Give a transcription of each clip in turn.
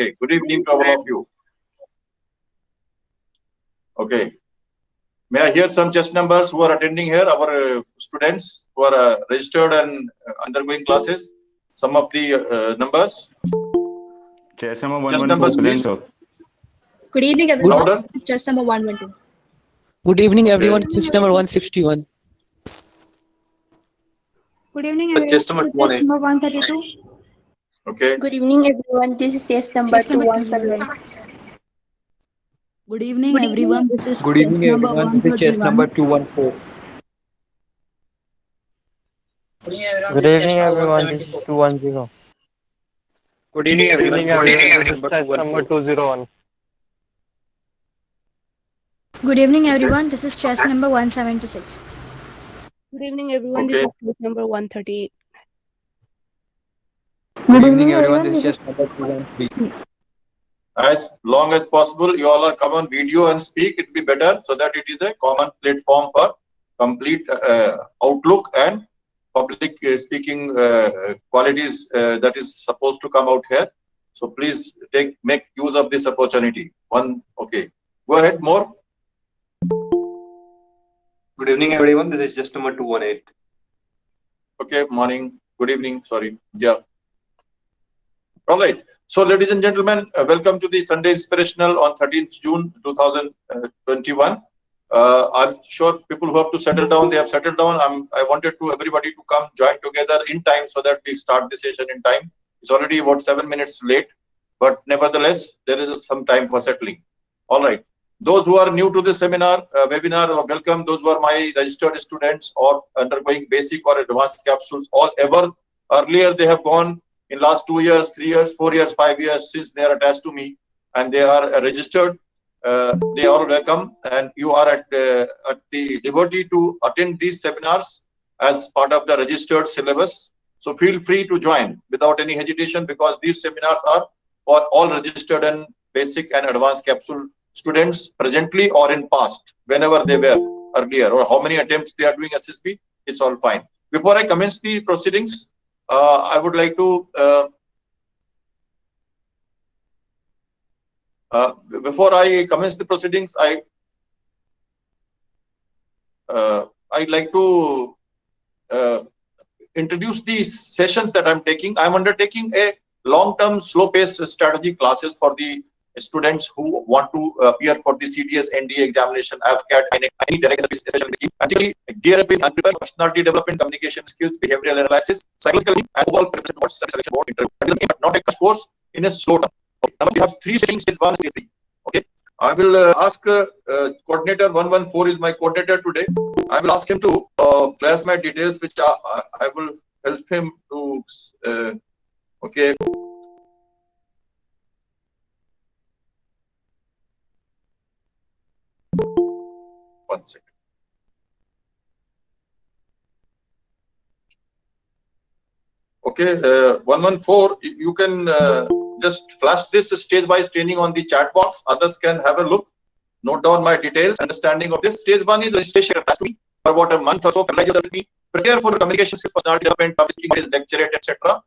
Okay, good evening to all of you. Okay. May I hear some chess numbers who are attending here, our students who are registered and undergoing classes? Some of the numbers. Chess number Chess 112 numbers, present, please. sir. Good evening, everyone. Louder. This is chess number 112. Good evening, everyone. Chess number 161. Good evening, everyone. Chess number This is number 132. Okay. Good evening, everyone. This is case number 217. Good evening, everyone. This is Good chess evening, number everyone. This is chess 131. number 214. Good evening, everyone. This is 210. Good evening, everyone. This is test number 201. Good evening, everyone. This is chess number 176. Good evening, everyone. Okay. This is chess number 138. Good evening, everyone. This is chess number 213. As long as possible, you all are come on video and speak. It will be better so that it is a common platform for complete outlook and public speaking qualities that is supposed to come out here. So please make use of this opportunity. Okay. Go ahead, more. Good evening, everyone. This is chess number 218. Okay, morning. Good evening. Sorry. Yeah. All right. So, ladies and gentlemen, welcome to the Sunday Inspirational on 13th June 2021. I'm sure people who have to settle down, they have settled down. I wanted everybody to come join together in time so that we start the session in time. It's already about 7 minutes late, but nevertheless, there is some time for settling. All right. Those who are new to this seminar, webinar, welcome. Those who are my registered students or undergoing basic or advanced capsules, earlier they have gone in last 2 years, 3 years, 4 years, 5 years since they are attached to me and they are registered. They are welcome, and you are at the liberty to attend these seminars as part of the registered syllabus. So feel free to join without any hesitation, because these seminars are for all registered and basic and advanced capsule students presently or in past, whenever they were earlier, or how many attempts they are doing SSB, it's all fine. Before I commence the proceedings, I would like to before I commence the proceedings, I'd like to introduce the sessions that I'm taking. I'm undertaking a long-term slow-paced strategy classes for the students who want to appear for the CTS, NDA examination, AFCAT, any direct service, especially actually gear up in unprepared personality development, communication skills, behavioral analysis, psychological and overall preparation towards selection board interview. That is not a course in a slow term. Okay. Now we have 3 sessions, stage 1, stage 3. Okay. I will ask coordinator 114 is my coordinator today. I will ask him to flash my details, which I will help him to. Okay. One second. Okay, 114, you can just flash this stage-wise training on the chat box. Others can have a look, note down my details, understanding of this. Stage 1 is registration for about a month or so. Prepare for communication skills, personality development, public speaking, lecturate, etc.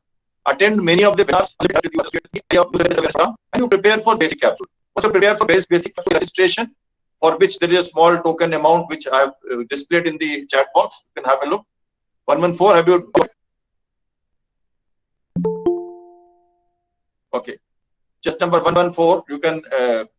Attend many of the webinars, and you prepare for basic capsule. Also prepare for basic registration, for which there is a small token amount which I have displayed in the chat box. You can have a look. 114, have you? Okay. Just number 114, you can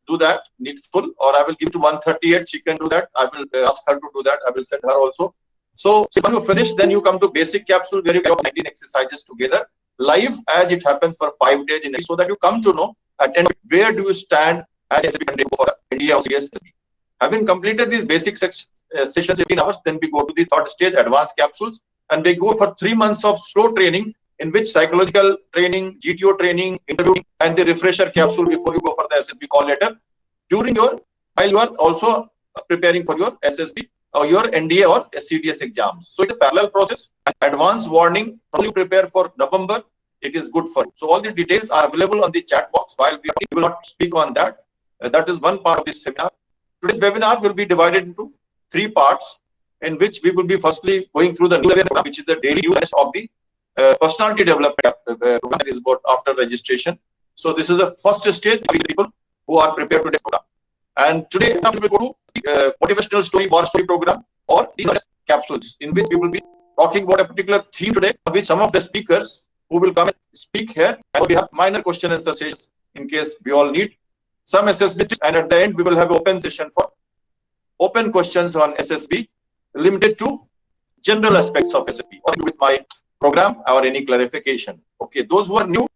do that, needful, or I will give to 138. She can do that. I will ask her to do that. I will send her also. So when you finish, then you come to basic capsule where you get 19 exercises together, live as it happens for 5 days in a, so that you come to know at end where do you stand as SSB candidate for India or CSB. Having completed these basic sessions 18 hours, then we go to the third stage, advanced capsules, and we go for 3 months of slow training, in which psychological training, GTO training, interviewing, and the refresher capsule before you go for the SSB call letter. While you are also preparing for your SSB or your NDA or CTS exams. So it's a parallel process. Advanced warning, probably prepare for November, it is good for you. So all the details are available on the chat box. While we will not speak on that, that is one part of this seminar. Today's webinar will be divided into 3 parts, in which we will be firstly going through the new webinar, which is the daily use of the personality development program that is about after registration. So this is the first stage of people who are prepared to take program. And today we will go to the motivational story, war story program, or the capsules, in which we will be talking about a particular theme today, which some of the speakers who will come and speak here, and we have minor question and answer sessions in case we all need some SSB, and at the end we will have an open session for open questions on SSB, limited to general aspects of SSB, or with my program or any clarification. Okay, those who are new,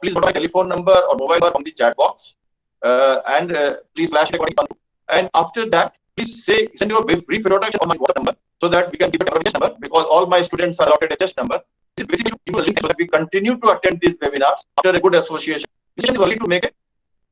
please put my telephone number or mobile number on the chat box, and please flash it according to. And after that, please send your brief introduction on my WhatsApp number so that we can give a number, because all my students are allotted a test number. This is basically to give a link so that we continue to attend these webinars after a good association. This is only to make a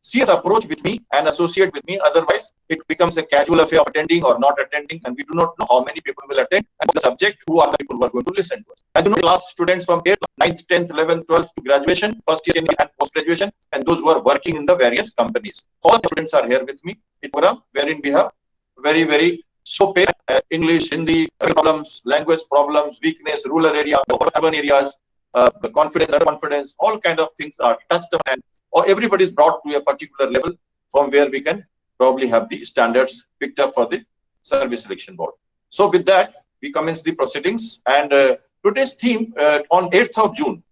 serious approach with me and associate with me. Otherwise, it becomes a casual affair of attending or not attending, and we do not know how many people will attend and the subject, who are the people who are going to listen to us. As you know, class students from 8th, 9th, 10th, 11th, 12th to graduation, first year and post-graduation, and those who are working in the various companies. All the students are here with me in program wherein we have very so English, Hindi problems, language problems, weakness, rural area, urban areas, confidence, underconfidence, all kind of things are touched on, and or everybody is brought to a particular level from where we can probably have the standards picked up for the service selection board. So with that, we commence the proceedings, and today's theme on 8th of June,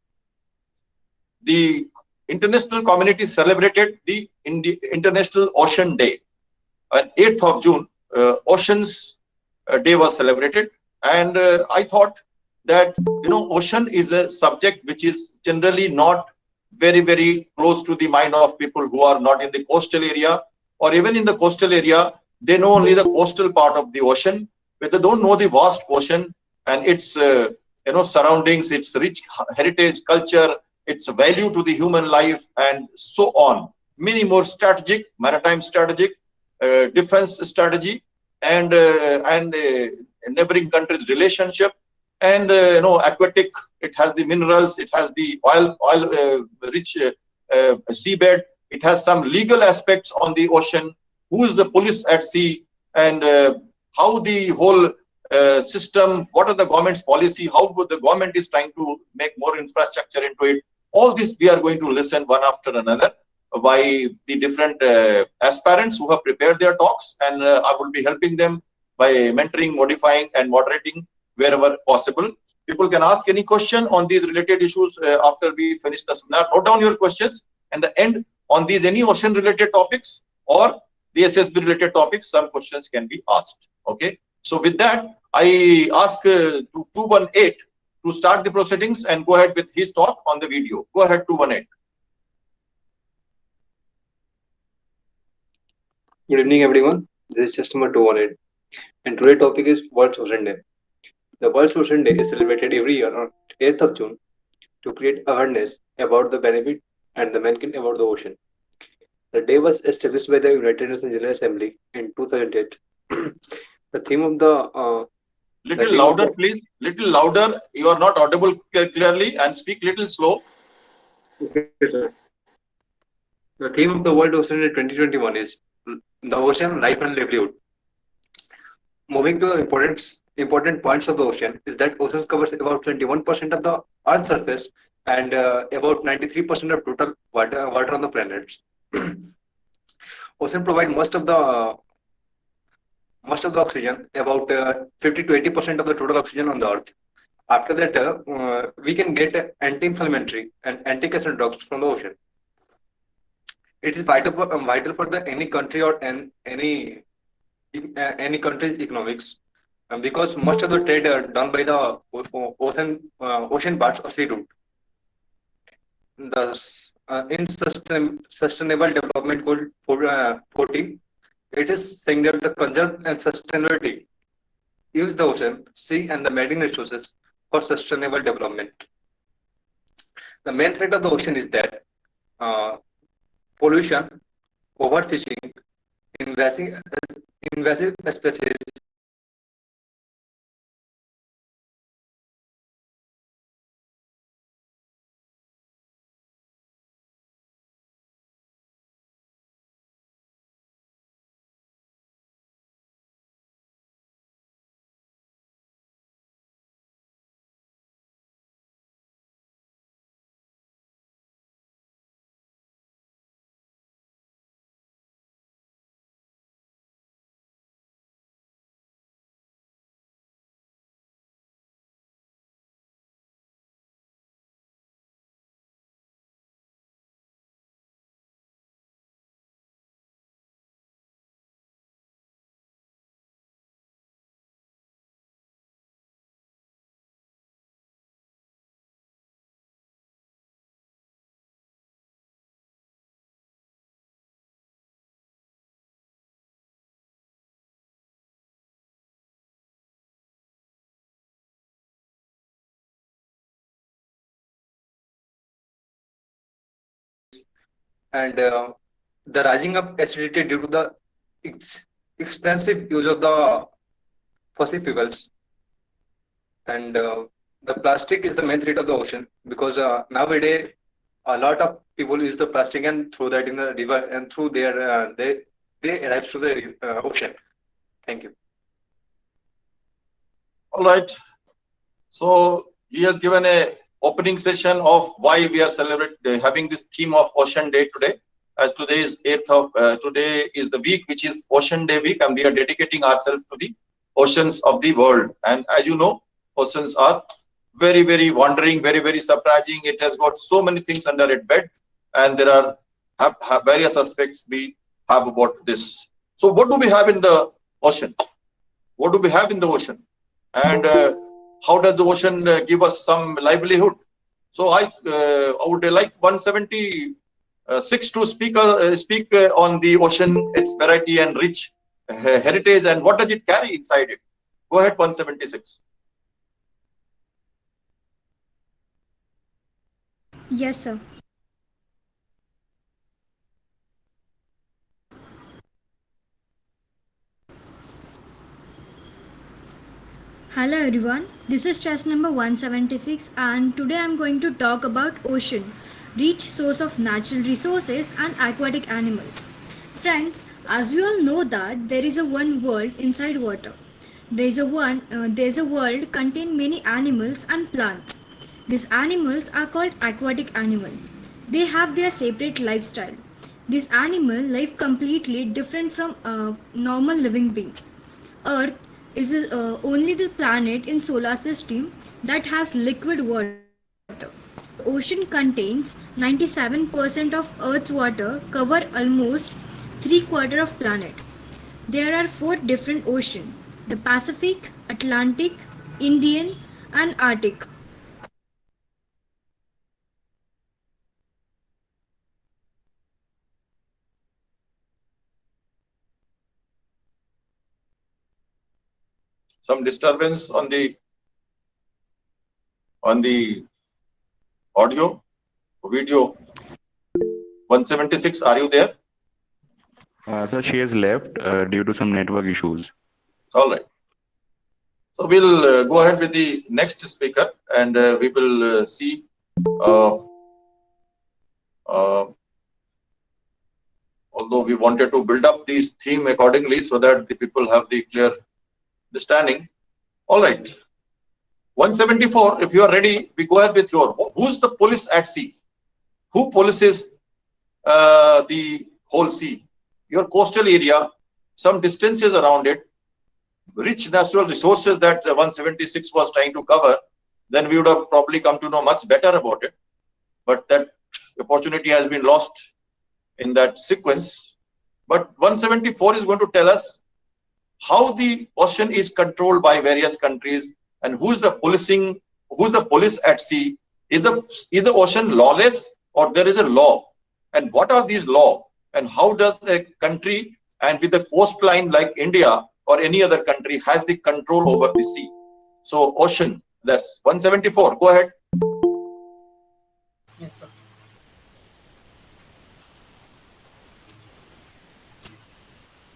the international community celebrated the International Ocean Day. On 8th of June, Oceans Day was celebrated, and I thought that, you know, ocean is a subject which is generally not very close to the mind of people who are not in the coastal area, or even in the coastal area, they know only the coastal part of the ocean, but they don't know the vast ocean and its surroundings, its rich heritage, culture, its value to the human life, and so on. Many more strategic, maritime strategic, defense strategy, and neighboring countries' relationship, and aquatic. It has the minerals, it has the oil rich seabed. It has some legal aspects on the ocean. Who is the police at sea, and how the whole system, what are the government's policy, how the government is trying to make more infrastructure into it. All this we are going to listen one after another by the different aspirants who have prepared their talks, and I will be helping them by mentoring, modifying, and moderating wherever possible. People can ask any question on these related issues after we finish the seminar. Note down your questions, and the end on these any ocean related topics or the SSB related topics, some questions can be asked. Okay. So with that, I ask to 218 to start the proceedings and go ahead with his talk on the video. Go ahead, 218. Good evening, everyone. This is just number 218, and today's topic is World Ocean Day. The World Ocean Day is celebrated every year on 8th of June to create awareness about the benefit and the mankind about the ocean. The day was established by the United Nations General Assembly in 2008. The theme of the little louder, please. Little louder. You are not audible clearly, and speak little slow. Okay, sir. The theme of the World Ocean Day 2021 is the ocean, life and livelihood. Moving to the important points of the ocean is that oceans covers about 21% of the Earth's surface and about 93% of total water on the planet. Ocean provide most of the oxygen, about 50 to 80% of the total oxygen on the Earth. After that, we can get anti-inflammatory and anti-cancer drugs from the ocean. It is vital for the any country or any country's economics, because most of the trade are done by the ocean parts or sea route. Thus, in Sustainable Development Goal 14, it is saying that the conserve and sustainability use the ocean, sea, and the marine resources for sustainable development. The main threat of the ocean is that pollution, overfishing, invasive species, and the rising of acidity due to the extensive use of the fossil fuels, and the plastic is the main threat of the ocean, because nowadays a lot of people use the plastic and throw that in the river, and through their they arrive to the ocean. Thank you. All right. So he has given a opening session of why we are having this theme of Ocean Day today. As today is today is the week which is Ocean Day week, and we are dedicating ourselves to the oceans of the world. And as you know, oceans are very, very wandering, very, very surprising. It has got so many things under its bed, and there are various aspects we have about this. So what do we have in the ocean? What do we have in the ocean? And how does the ocean give us some livelihood? So I would like 176 to speak on the ocean, its variety and rich heritage, and what does it carry inside it. Go ahead, 176. Yes, sir. Hello everyone, this is chess number 176 and today I am going to talk about ocean, rich source of natural resources and aquatic animals. Friends, as we all know that there is a one world inside water. There's a world contain many animals and plants. These animals are called aquatic animal. They have their separate lifestyle. This animal live completely different from normal living beings. Earth is only the planet in solar system that has liquid water. The ocean contains 97% of Earth's water, cover almost 3/4 of planet. There are 4 different oceans: the Pacific, Atlantic, Indian and Arctic. Some disturbance on the audio, video. 176, are you there? Sir, she has left due to some network issues. All right. So we'll go ahead with the next speaker, and we will see. Although we wanted to build up this theme accordingly so that the people have the clear understanding. All right. 174, if you are ready, we go ahead with who's the police at sea? Who polices the whole sea? Your coastal area, some distances around it, rich natural resources that 176 was trying to cover, then we would have probably come to know much better about it. But that opportunity has been lost in that sequence. But 174 is going to tell us how the ocean is controlled by various countries and who's the police at sea. Is the ocean lawless or there is a law? And what are these laws? And how does a country and with a coastline like India or any other country has the control over the sea? So ocean, that's 174. Go ahead. Yes, sir.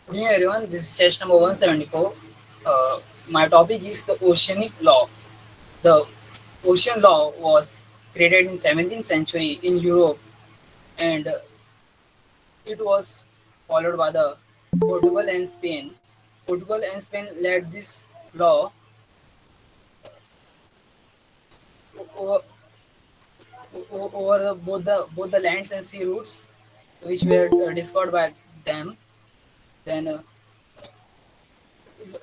Good evening, everyone. This is chess number 174. My topic is the oceanic law. The ocean law was created in 17th century in Europe, and it was followed by the Portugal and Spain. Portugal and Spain led this law over both the lands and sea routes, which were discovered by them. Then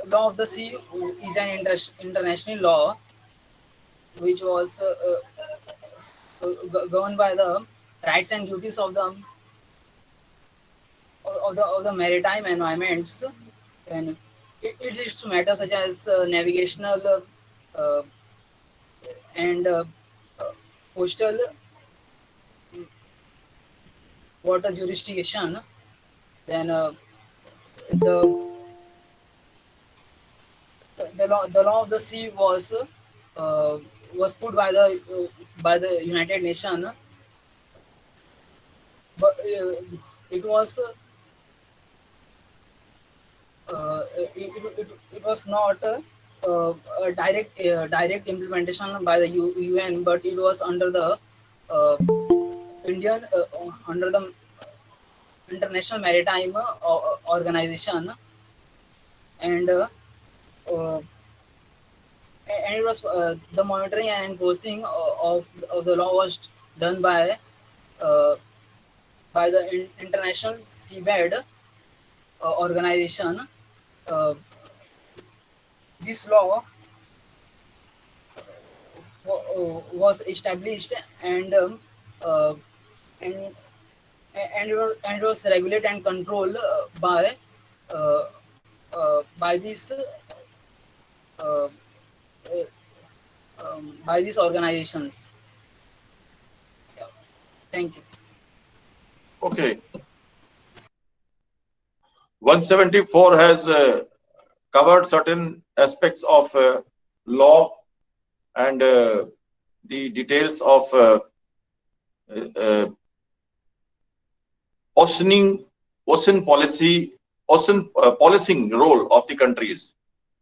law of the sea is an international law which was governed by the rights and duties of the maritime environments. And it is to matters such as navigational and coastal water jurisdiction. Then the law of the sea was put by the United Nations, but it was it was not a direct implementation by the UN, but it was under the under the International Maritime Organization, and it was the monitoring and enforcing of the law was done by the International Seabed Organization. This law was established and it was regulated and controlled by these organizations. Yeah. Thank you. Okay. 174 has covered certain aspects of law and the details of ocean policing role of the countries.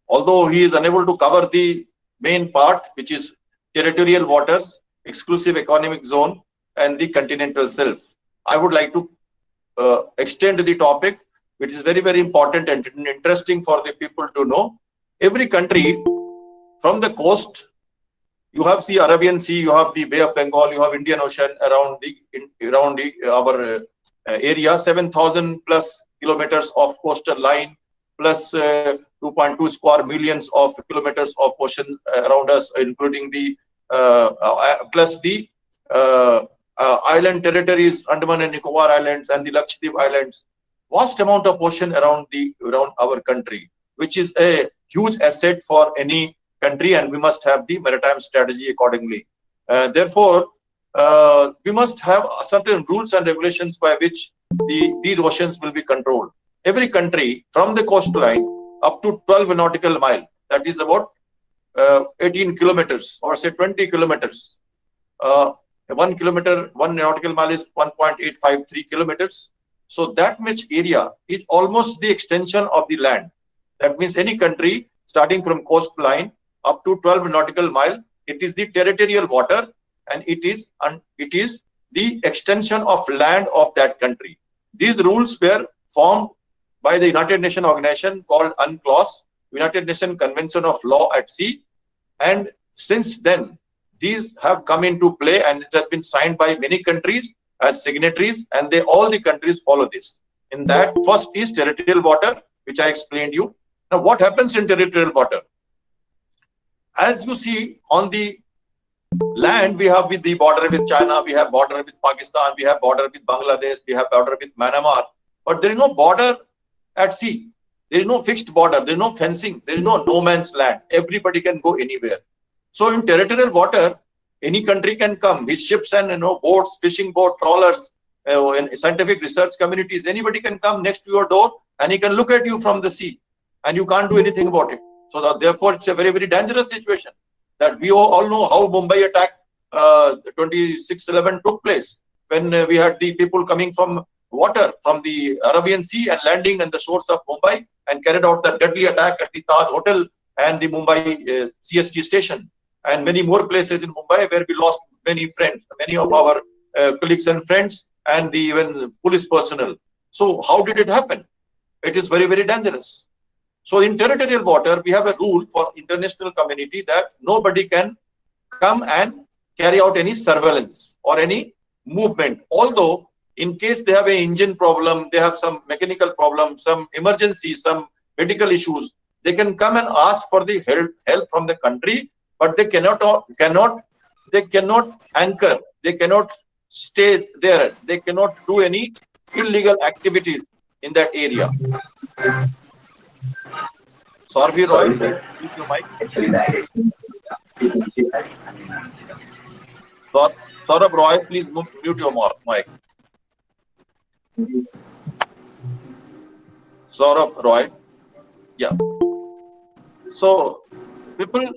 Although he is unable to cover the main part, which is territorial waters, exclusive economic zone, and the continental shelf, I would like to extend the topic, which is very, very important and interesting for the people to know. Every country from the coast, you have the Arabian Sea, you have the Bay of Bengal, you have Indian Ocean around our area, 7,000 plus kilometers of coastal line, plus 2.2 square millions of kilometers of ocean around us, including the plus the island territories, Andaman and Nicobar Islands and the Lakshadweep Islands. Vast amount of ocean around our country, which is a huge asset for any country, and we must have the maritime strategy accordingly. Therefore, we must have certain rules and regulations by which these oceans will be controlled. Every country from the coastline up to 12 nautical mile, that is about 18 kilometers or say 20 kilometers. 1 kilometer, 1 nautical mile is 1.853 kilometers. So that much area is almost the extension of the land. That means any country starting from coastline up to 12 nautical mile, it is the territorial water, and it is the extension of land of that country. These rules were formed by the United Nations organization called UNCLOS, United Nations Convention of Law at Sea, and since then these have come into play, and it has been signed by many countries as signatories, and all the countries follow this. In that, first is territorial water, which I explained you. Now, what happens in territorial water? As you see on the land, we have the border with China, we have border with Pakistan, we have border with Bangladesh, we have border with Myanmar, but there is no border at sea. There is no fixed border, there is no fencing, there is no man's land. Everybody can go anywhere. So in territorial water, any country can come with ships and boats, fishing boat, trawlers, and scientific research communities. Anybody can come next to your door and he can look at you from the sea, and you can't do anything about it. So therefore, it's a very, very dangerous situation. That we all know how Mumbai attack 26/11 took place, when we had the people coming from water from the Arabian Sea and landing on the shores of Mumbai and carried out the deadly attack at the Taj Hotel and the Mumbai CST station, and many more places in Mumbai where we lost many friends, many of our colleagues and friends, and even police personnel. So how did it happen? It is very, very dangerous. So in territorial water, we have a rule for international community that nobody can come and carry out any surveillance or any movement. Although in case they have an engine problem, they have some mechanical problem, some emergency, some medical issues, they can come and ask for the help from the country, but they cannot anchor, they cannot stay there, they cannot do any illegal activities in that area. Sorry, Roy, mute your mic. Saurabh Roy, please mute your mic. Saurabh Roy. Yeah. So, people,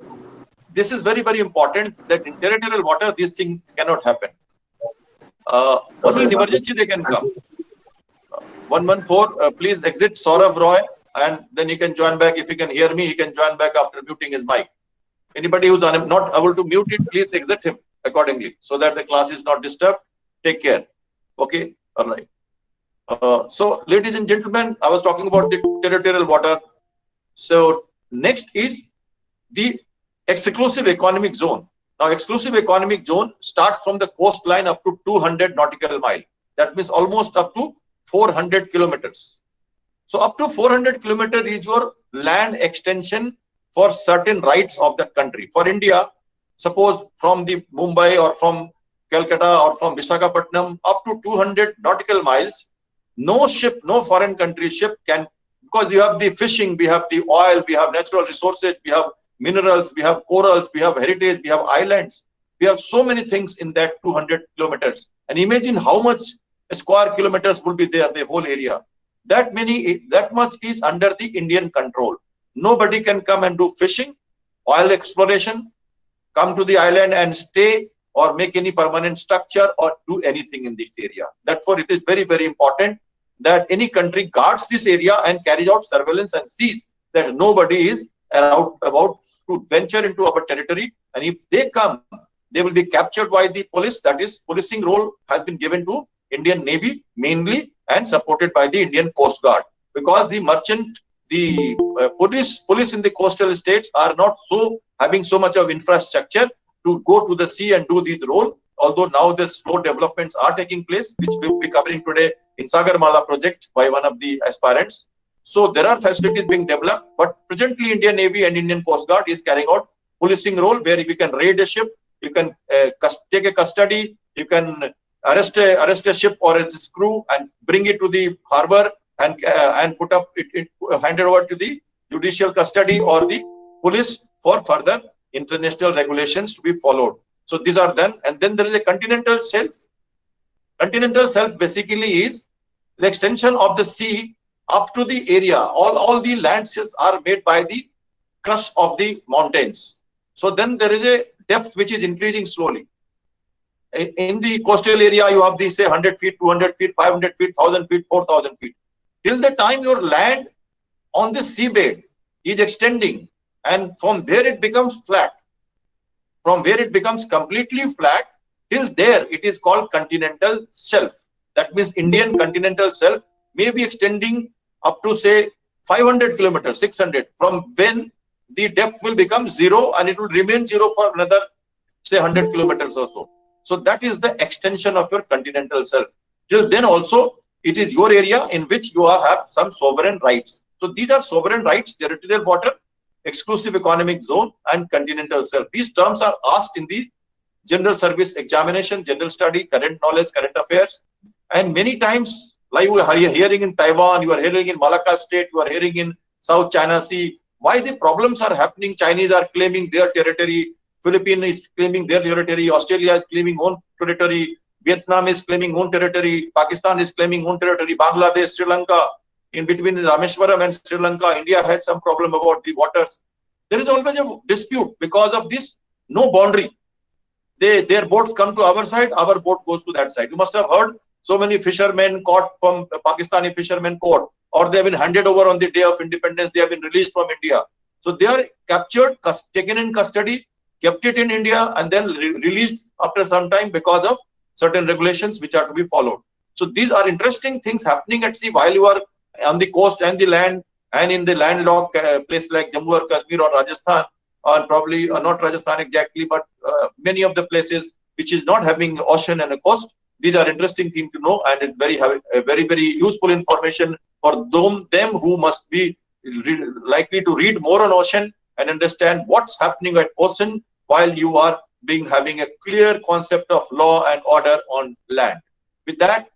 this is very, very important that in territorial water, these things cannot happen. Only in emergency they can come. 114, please exit Saurav Roy, and then he can join back. If he can hear me, he can join back after muting his mic. Anybody who's not able to mute it, please exit him accordingly, so that the class is not disturbed. Take care. Okay, all right. So, ladies and gentlemen, I was talking about the territorial water. So, next is the exclusive economic zone. Now, exclusive economic zone starts from the coastline up to 200 nautical mile. That means almost up to 400 kilometers. So, up to 400 kilometers is your land extension for certain rights of the country. For India, suppose from the Mumbai or from Calcutta or from Visakhapatnam up to 200 nautical miles, no ship, no foreign country ship can, because we have the fishing, we have the oil, we have natural resources, we have minerals, we have corals, we have heritage, we have islands, we have so many things in that 200 kilometers. And imagine how much square kilometers will be there, the whole area. That much is under the Indian control. Nobody can come and do fishing, oil exploration, come to the island and stay or make any permanent structure or do anything in this area. Therefore, it is very, very important that any country guards this area and carries out surveillance and sees that nobody is about to venture into our territory. And if they come, they will be captured by the police. That is, policing role has been given to Indian Navy mainly and supported by the Indian Coast Guard, because the merchant, the police in the coastal states are not having so much of infrastructure to go to the sea and do this role. Although now the slow developments are taking place, which we will be covering today in Sagarmala project by one of the aspirants. So there are facilities being developed, but presently Indian Navy and Indian Coast Guard is carrying out policing role, where we can raid a ship, you can take a custody, you can arrest a ship or its crew and bring it to the harbor and put up hand it over to the judicial custody or the police for further international regulations to be followed. So these are done, and then there is a continental shelf. Continental shelf basically is the extension of the sea up to the area. All the lands are made by the crush of the mountains. So then there is a depth which is increasing slowly. In the coastal area, you have the say 100 feet, 200 feet, 500 feet, 1000 feet, 4000 feet. Till the time your land on the seabed is extending, and from there it becomes flat. From where it becomes completely flat, till there it is called continental shelf. That means Indian continental shelf may be extending up to say 500 kilometers, 600, from when the depth will become zero and it will remain zero for another say 100 kilometers or so. So that is the extension of your continental shelf. Till then also it is your area in which you have some sovereign rights. So these are sovereign rights: territorial water, exclusive economic zone, and continental shelf. These terms are asked in the general service examination, general study, current knowledge, current affairs. And many times, like you are hearing in Taiwan, you are hearing in Malacca State, you are hearing in South China Sea, why the problems are happening. Chinese are claiming their territory, Philippines is claiming their territory, Australia is claiming own territory, Vietnam is claiming own territory, Pakistan is claiming own territory, Bangladesh, Sri Lanka, in between Rameswaram and Sri Lanka, India has some problem about the waters. There is always a dispute because of this no boundary. Their boats come to our side, our boat goes to that side. You must have heard so many fishermen caught from Pakistani fishermen caught, or they have been handed over on the day of independence, they have been released from India. So they are captured, taken in custody, kept it in India, and then released after some time because of certain regulations which are to be followed. So these are interesting things happening at sea while you are on the coast and the land, and in the landlocked place like Jammu or Kashmir or Rajasthan, or probably not Rajasthan exactly, but many of the places which is not having ocean and a coast. These are interesting things to know, and it's very, very useful information for them who must be likely to read more on ocean and understand what's happening at ocean while you are having a clear concept of law and order on land. With that,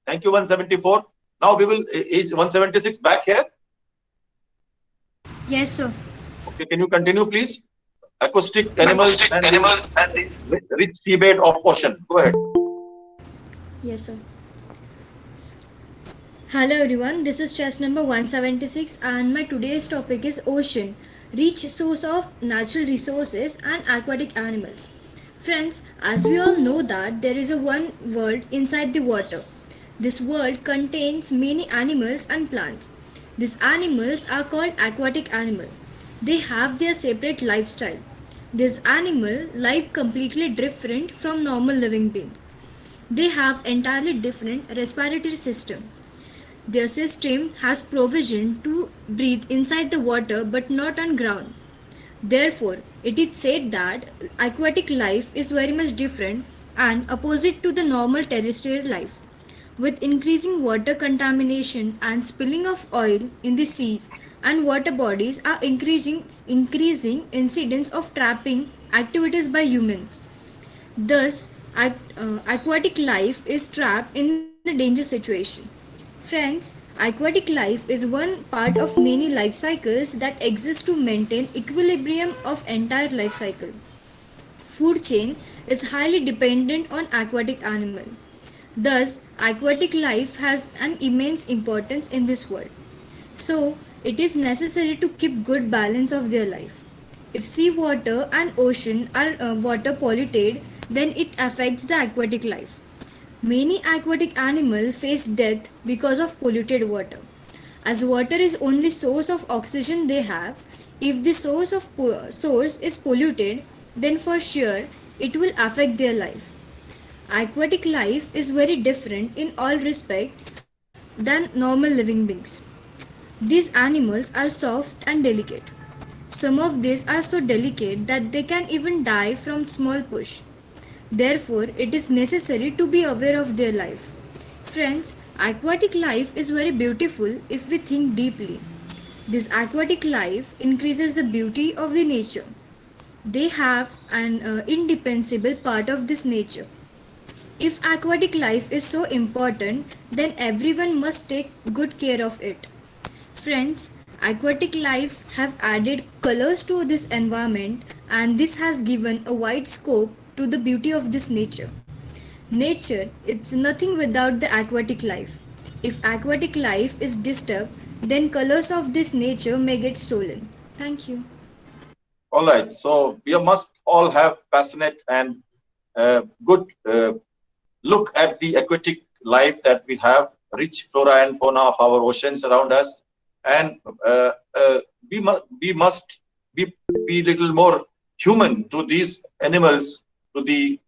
thank you, 174. Now we will, is 176 back here? Yes, sir. Okay, can you continue, please? Acoustic animals and the rich seabed of ocean. Go ahead. Yes, sir. Hello everyone, this is chess number 176 and my today's topic is ocean, rich source of natural resources and aquatic animals. Friends, as we all know that there is a one world inside the water. This world contains many animals and plants. These animals are called aquatic animals. They have their separate lifestyle. This animal life completely different from normal living beings. They have entirely different respiratory system. Their system has provision to breathe inside the water but not on ground. Therefore, it is said that aquatic life is very much different and opposite to the normal terrestrial life. With increasing water contamination and spilling of oil in the seas and water bodies are increasing incidence of trapping activities by humans. Thus, aquatic life is trapped in a danger situation. Friends, aquatic life is one part of many life cycles that exist to maintain equilibrium of entire life cycle. Food chain is highly dependent on aquatic animal. Thus, aquatic life has an immense importance in this world. So, it is necessary to keep good balance of their life. If seawater and ocean are water polluted, then it affects the aquatic life. Many aquatic animals face death because of polluted water. As water is only source of oxygen they have, if the source is polluted, then for sure it will affect their life. Aquatic life is very different in all respect than normal living beings. These animals are soft and delicate. Some of these are so delicate that they can even die from small push. Therefore, it is necessary to be aware of their life. Friends, aquatic life is very beautiful if we think deeply. This aquatic life increases the beauty of the nature. They have an indispensable part of this nature. If aquatic life is so important, then everyone must take good care of it. Friends, aquatic life have added colors to this environment and this has given a wide scope to the beauty of this nature. Nature is nothing without the aquatic life. If aquatic life is disturbed, then colors of this nature may get stolen. Thank you. All right. So we must all have passionate and good look at the aquatic life that we have, rich flora and fauna of our oceans around us, and we must be little more human to these animals, to the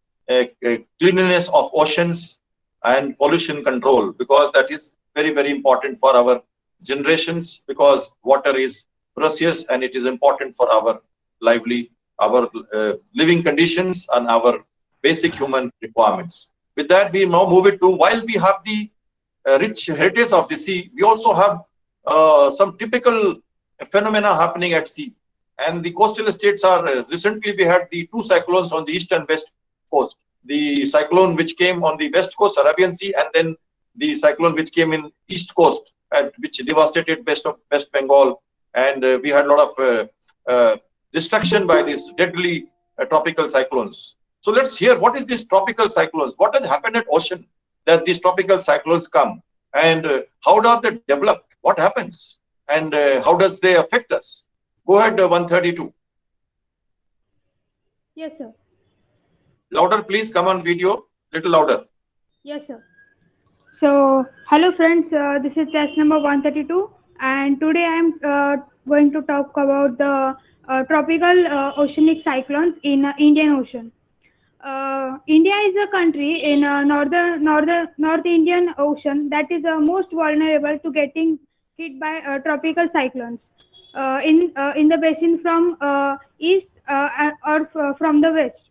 cleanliness of oceans and pollution control, because that is very important for our generations, because water is precious and it is important for our living conditions and our basic human requirements. With that, we now move it to, while we have the rich heritage of the sea, we also have some typical phenomena happening at sea. And the coastal states are, recently we had the two cyclones on the east and west coast. The cyclone which came on the west coast, Arabian Sea, and then the cyclone which came in east coast, which devastated West Bengal. And we had a lot of destruction by these deadly tropical cyclones. So let's hear, what is these tropical cyclones? What has happened at ocean that these tropical cyclones come? And how are they developed? What happens? And how does they affect us? Go ahead, 132. Yes, sir. Louder, please. Come on, video. Little louder. Yes, sir. So, hello friends, this is test number 132 and today I am going to talk about the tropical oceanic cyclones in Indian Ocean. India is a country in North Indian Ocean that is most vulnerable to getting hit by tropical cyclones in the basin from east or from the west.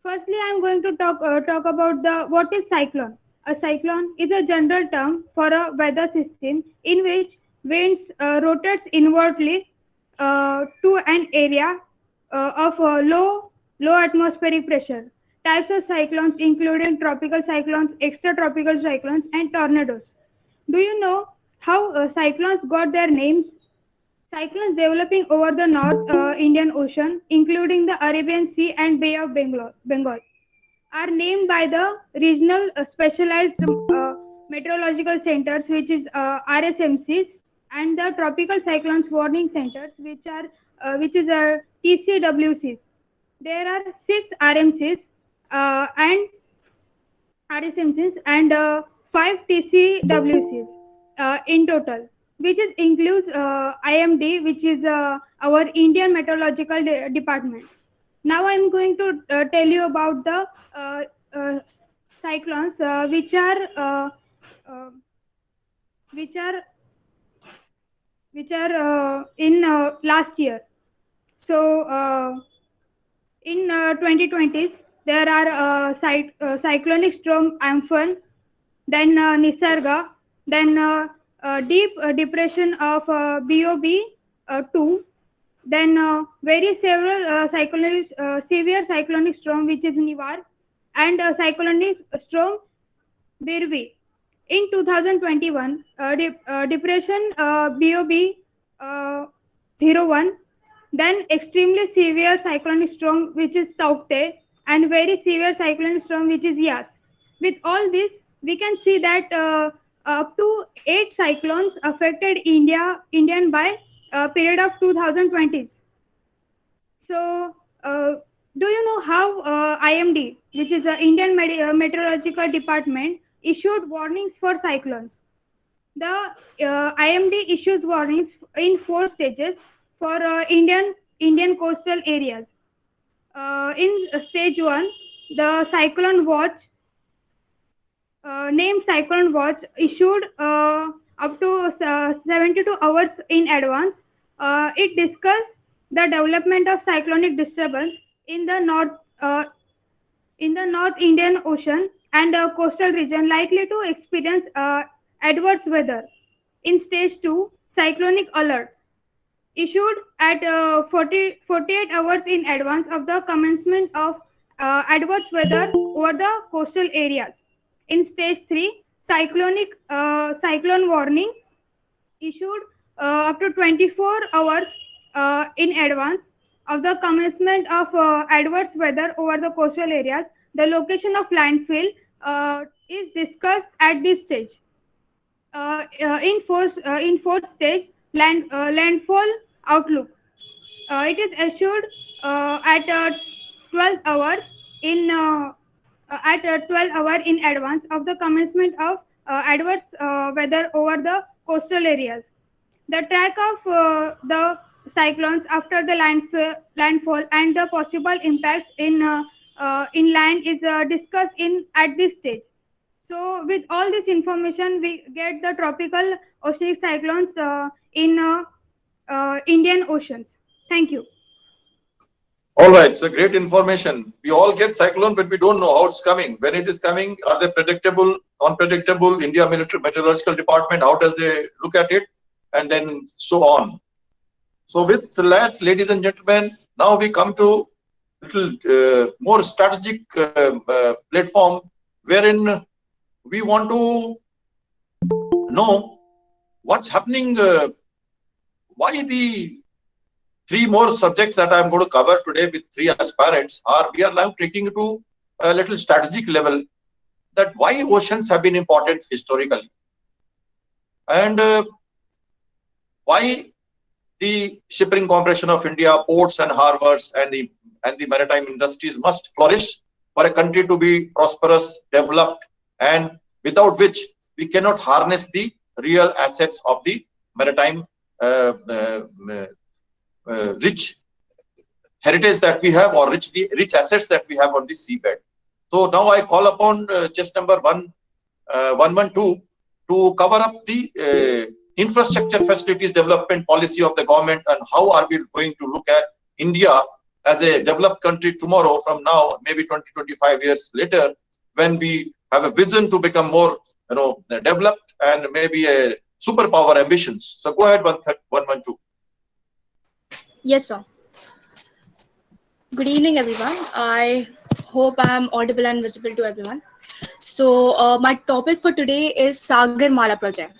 Firstly, I am going to talk about what is cyclone. A cyclone is a general term for a weather system in which winds rotates inwardly to an area of low atmospheric pressure. Types of cyclones including tropical cyclones, extratropical cyclones, and tornadoes. Do you know how cyclones got their names? Cyclones developing over the North Indian Ocean, including the Arabian Sea and Bay of Bengal, are named by the regional specialized meteorological centers, which is RSMCs, and the tropical cyclones warning centers, which is TCWCs. there are 6 RMCs and RSMCs and 5 TCWCs in total, which includes IMD, which is our Indian Meteorological Department. Now I'm going to tell you about the cyclones which are in last year. So in 2020s, there are cyclonic storm Amphan, then Nisarga, then deep depression of BOB 2, then very several severe cyclonic storm which is Nivar, and cyclonic storm Birvi. In 2021, depression BOB 01, then extremely severe cyclonic storm which is Taukte, and very severe cyclonic storm which is Yas. With all this, we can see that up to 8 cyclones affected Indian by period of 2020s. So, do you know how IMD, which is the Indian Meteorological Department, issued warnings for cyclones? The IMD issues warnings in 4 stages for Indian coastal areas. In stage 1, the cyclone watch, named cyclone watch, issued up to 72 hours in advance. It discussed the development of cyclonic disturbance in the North Indian Ocean and coastal region likely to experience adverse weather. In stage 2, cyclonic alert, issued at 48 hours in advance of the commencement of adverse weather over the coastal areas. In stage 3, cyclone warning, issued up to 24 hours in advance of the commencement of adverse weather over the coastal areas. The location of landfill is discussed at this stage. In fourth stage, landfall outlook, it is assured at 12 hours in advance of the commencement of adverse weather over the coastal areas. The track of the cyclones after the landfall and the possible impacts in land is discussed at this stage. So with all this information, we get the tropical oceanic cyclones in Indian oceans. Thank you. All right, so great information. We all get cyclone, but we don't know how it's coming. When it is coming, are they predictable, unpredictable? India Meteorological Department, how does they look at it? And then so on. So with that, ladies and gentlemen, now we come to little more strategic platform wherein we want to know what's happening, why the 3 more subjects that I'm going to cover today with 3 aspirants we are now taking it to a little strategic level, that why oceans have been important historically, and why the Shipping Corporation of India, ports and harbors, and the maritime industries must flourish for a country to be prosperous, developed, and without which we cannot harness the real assets of the maritime rich heritage that we have, or rich assets that we have on the seabed. So now I call upon chest number 112 to cover up the infrastructure facilities development policy of the government, and how are we going to look at India as a developed country tomorrow from now, maybe 20-25 years later, when we have a vision to become more developed and maybe a superpower ambitions. So go ahead, 112. Yes, sir. Good evening, everyone. I hope I am audible and visible to everyone. So my topic for today is Sagarmala project.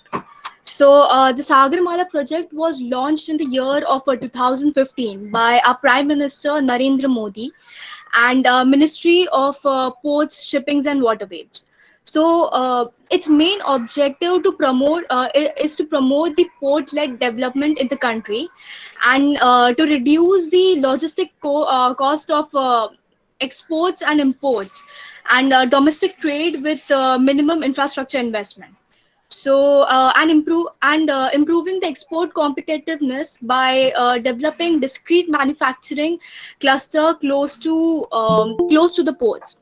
So the Sagarmala project was launched in the year of 2015 by our Prime Minister Narendra Modi and Ministry of Ports, Shippings and Waterways. So its main objective is to promote the port-led development in the country, and to reduce the cost of exports and imports, and domestic trade with minimum infrastructure investment. So improving the export competitiveness by developing discrete manufacturing cluster close to the ports,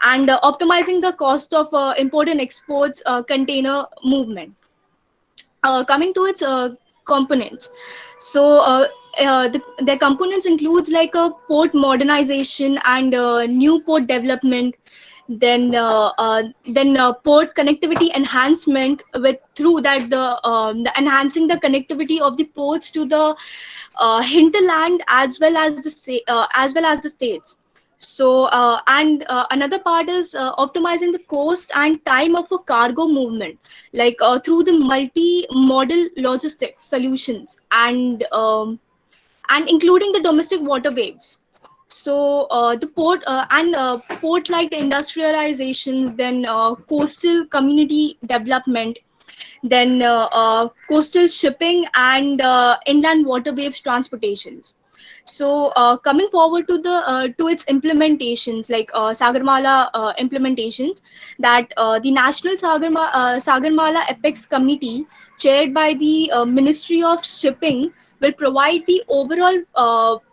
and optimizing the cost of import and exports container movement. Coming to its components, their components includes like a port modernization and new port development, then port connectivity enhancement with through that the enhancing the connectivity of the ports to the hinterland as well as the states. Another part is optimizing the cost and time of a cargo movement, like through the multi-modal logistics solutions, and including the domestic waterways. The port like the industrializations, then coastal community development, then coastal shipping, and inland waterways transportations. Coming forward to its implementations, like Sagarmala implementations, that the National Sagarmala Apex Committee, chaired by the Ministry of Shipping, will provide the overall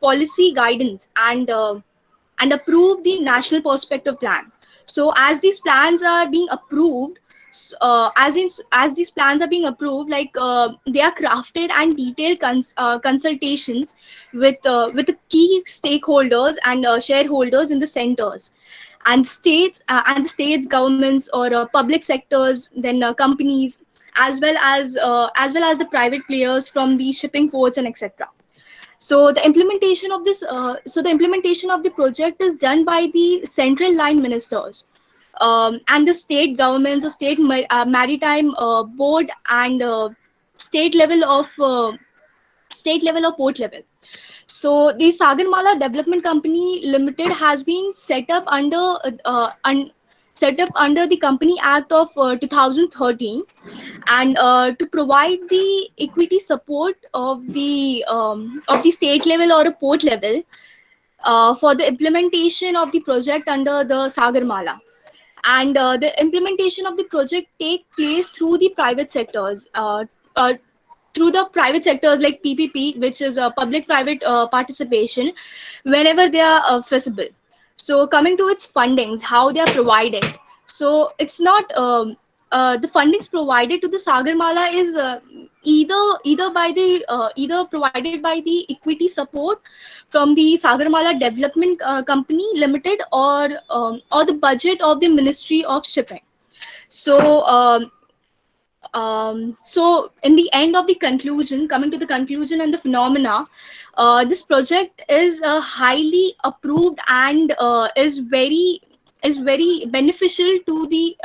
policy guidance and approve the national perspective plan. So as these plans are being approved, as these plans are being approved, like they are crafted and detailed consultations with the key stakeholders and shareholders in the centers, and the states governments, or public sectors, then companies, as well as the private players from the shipping ports and etc. The implementation of the project is done by the central line ministers, and the state governments, or maritime board, and state level or port level. So the Sagarmala Development Company Limited has been set up under the Company Act of 2013, and to provide the equity support of the state level or a port level for the implementation of the project under the Sagarmala. And the implementation of the project take place through the private sectors, like PPP, which is a public-private participation, whenever they are feasible. So coming to its fundings, how they are provided. So it's not the fundings provided to the Sagarmala is either provided by the equity support from the Sagarmala Development Company Limited, or the budget of the Ministry of Shipping. So in the end of the conclusion, coming to the conclusion and the phenomena, this project is highly approved and is very beneficial to the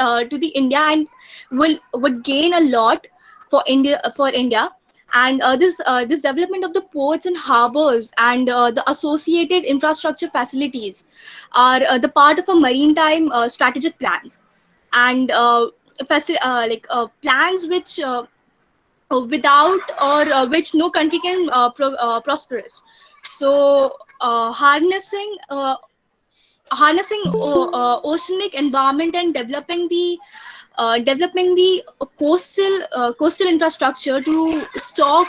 India, and would gain a lot for India. And this development of the ports and harbors and the associated infrastructure facilities are the part of a maritime strategic plans, and plans which without or which no country can prosperous. So harnessing oceanic environment and developing the coastal infrastructure to stock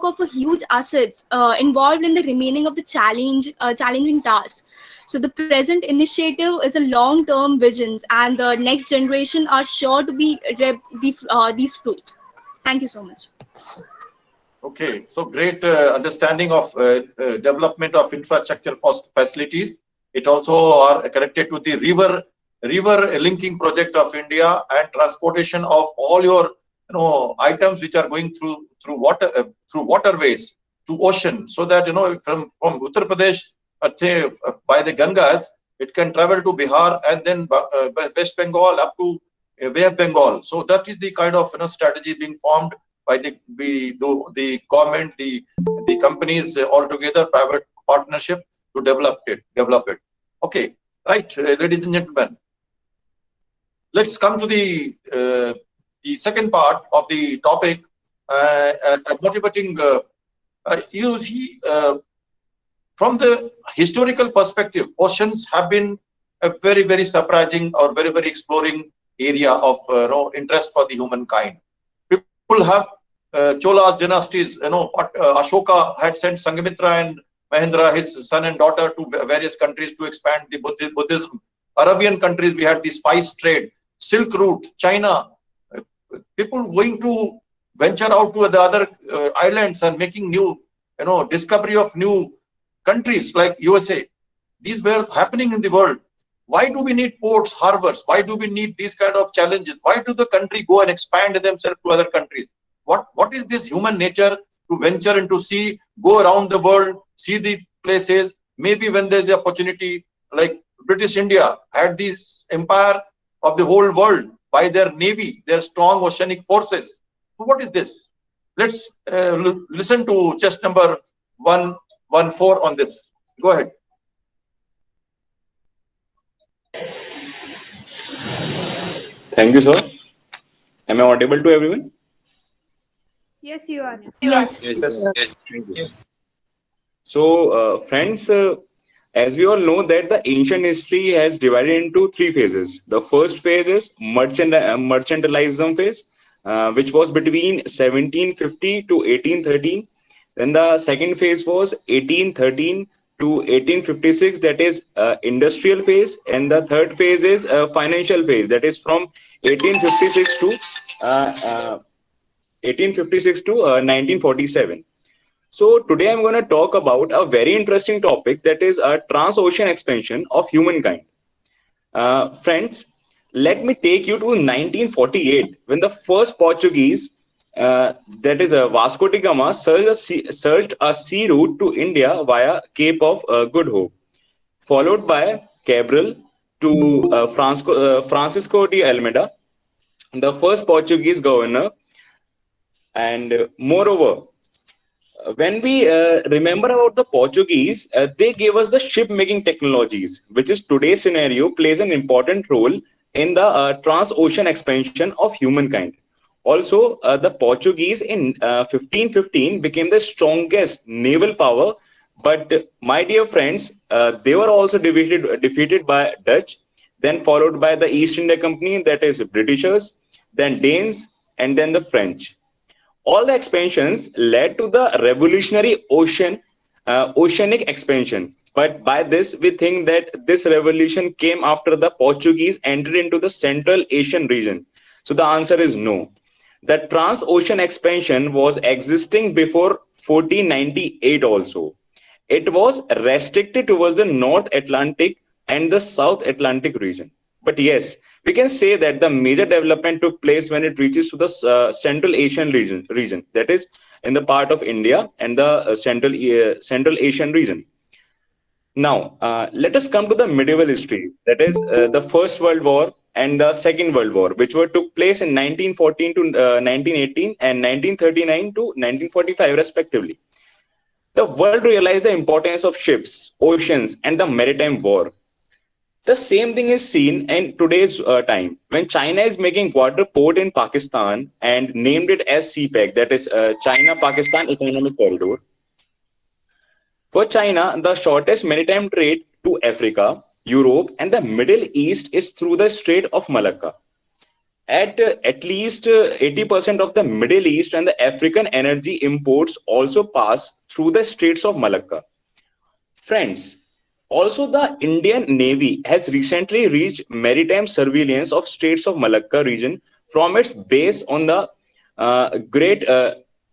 of a huge assets involved in the remaining of the challenging tasks. So the present initiative is a long-term visions, and the next generation are sure to be these fruits. Thank you so much. Okay, so great understanding of development of infrastructure facilities. It also are connected to the river linking project of India, and transportation of all your items which are going through waterways to ocean, so that from Uttar Pradesh by the Gangas, it can travel to Bihar, and then West Bengal up to Bay of Bengal. So that is the kind of strategy being formed by the government, the companies all together, private partnership, to develop it. Okay, right, ladies and gentlemen. let's come to the second part of the topic, motivating. You see, from the historical perspective, oceans have been a very, very surprising or very, very exploring area of interest for the humankind. People have Cholas dynasties, Ashoka had sent Sanghmitra and Mahendra, his son and daughter, to various countries to expand the Buddhism. Arabian countries, we had the spice trade, Silk Route, China. People going to venture out to the other islands and making new, discovery of new countries like USA. These were happening in the world. Why do we need ports, harbors? Why do we need these kind of challenges? Why do the country go and expand themselves to other countries? What is this human nature to venture and to see, go around the world, see the places? Maybe when there's the opportunity, like British India had this empire of the whole world by their navy, their strong oceanic forces. So what is this? Let's listen to chess number 114 on this. Go ahead. Thank you, sir. Am I audible to everyone? Yes, you are. Yes. So, friends, as we all know that the ancient history has divided into three phases. The first phase is mercantilism phase, which was between 1750 to 1813. Then the second phase was 1813 to 1856, that is industrial phase. And the third phase is financial phase, that is from 1856 to 1947. So today I'm going to talk about a very interesting topic, that is a transocean expansion of humankind. Friends, let me take you to 1948, when the first Portuguese, that is Vasco da Gama, searched a sea route to India via Cape of Good Hope, followed by Cabral to Francisco de Almeida, the first Portuguese governor. And moreover, when we remember about the Portuguese, they gave us the ship-making technologies, which is today's scenario plays an important role in the transocean expansion of humankind. Also, the Portuguese in 1515 became the strongest naval power, but my dear friends, they were also defeated by Dutch, then followed by the East India Company, that is Britishers, then Danes, and then the French. All the expansions led to the revolutionary oceanic expansion. But by this, we think that this revolution came after the Portuguese entered into the Central Asian region. So the answer is no. The transocean expansion was existing before 1498 also. It was restricted towards the North Atlantic and the South Atlantic region. But yes, we can say that the major development took place when it reaches to the Central Asian region, that is in the part of India and the Central Asian region. Now, let us come to the medieval history, that is the First World War and the Second World War, which took place in 1914 to 1918 and 1939 to 1945 respectively. The world realized the importance of ships, oceans, and the maritime war. The same thing is seen in today's time, when China is making water port in Pakistan and named it as CPEC, that is China-Pakistan Economic Corridor. For China, the shortest maritime trade to Africa, Europe, and the Middle East is through the Strait of Malacca. At least 80% of the Middle East and the African energy imports also pass through the Straits of Malacca. Friends, also the Indian Navy has recently reached maritime surveillance of Straits of Malacca region from its base on the Great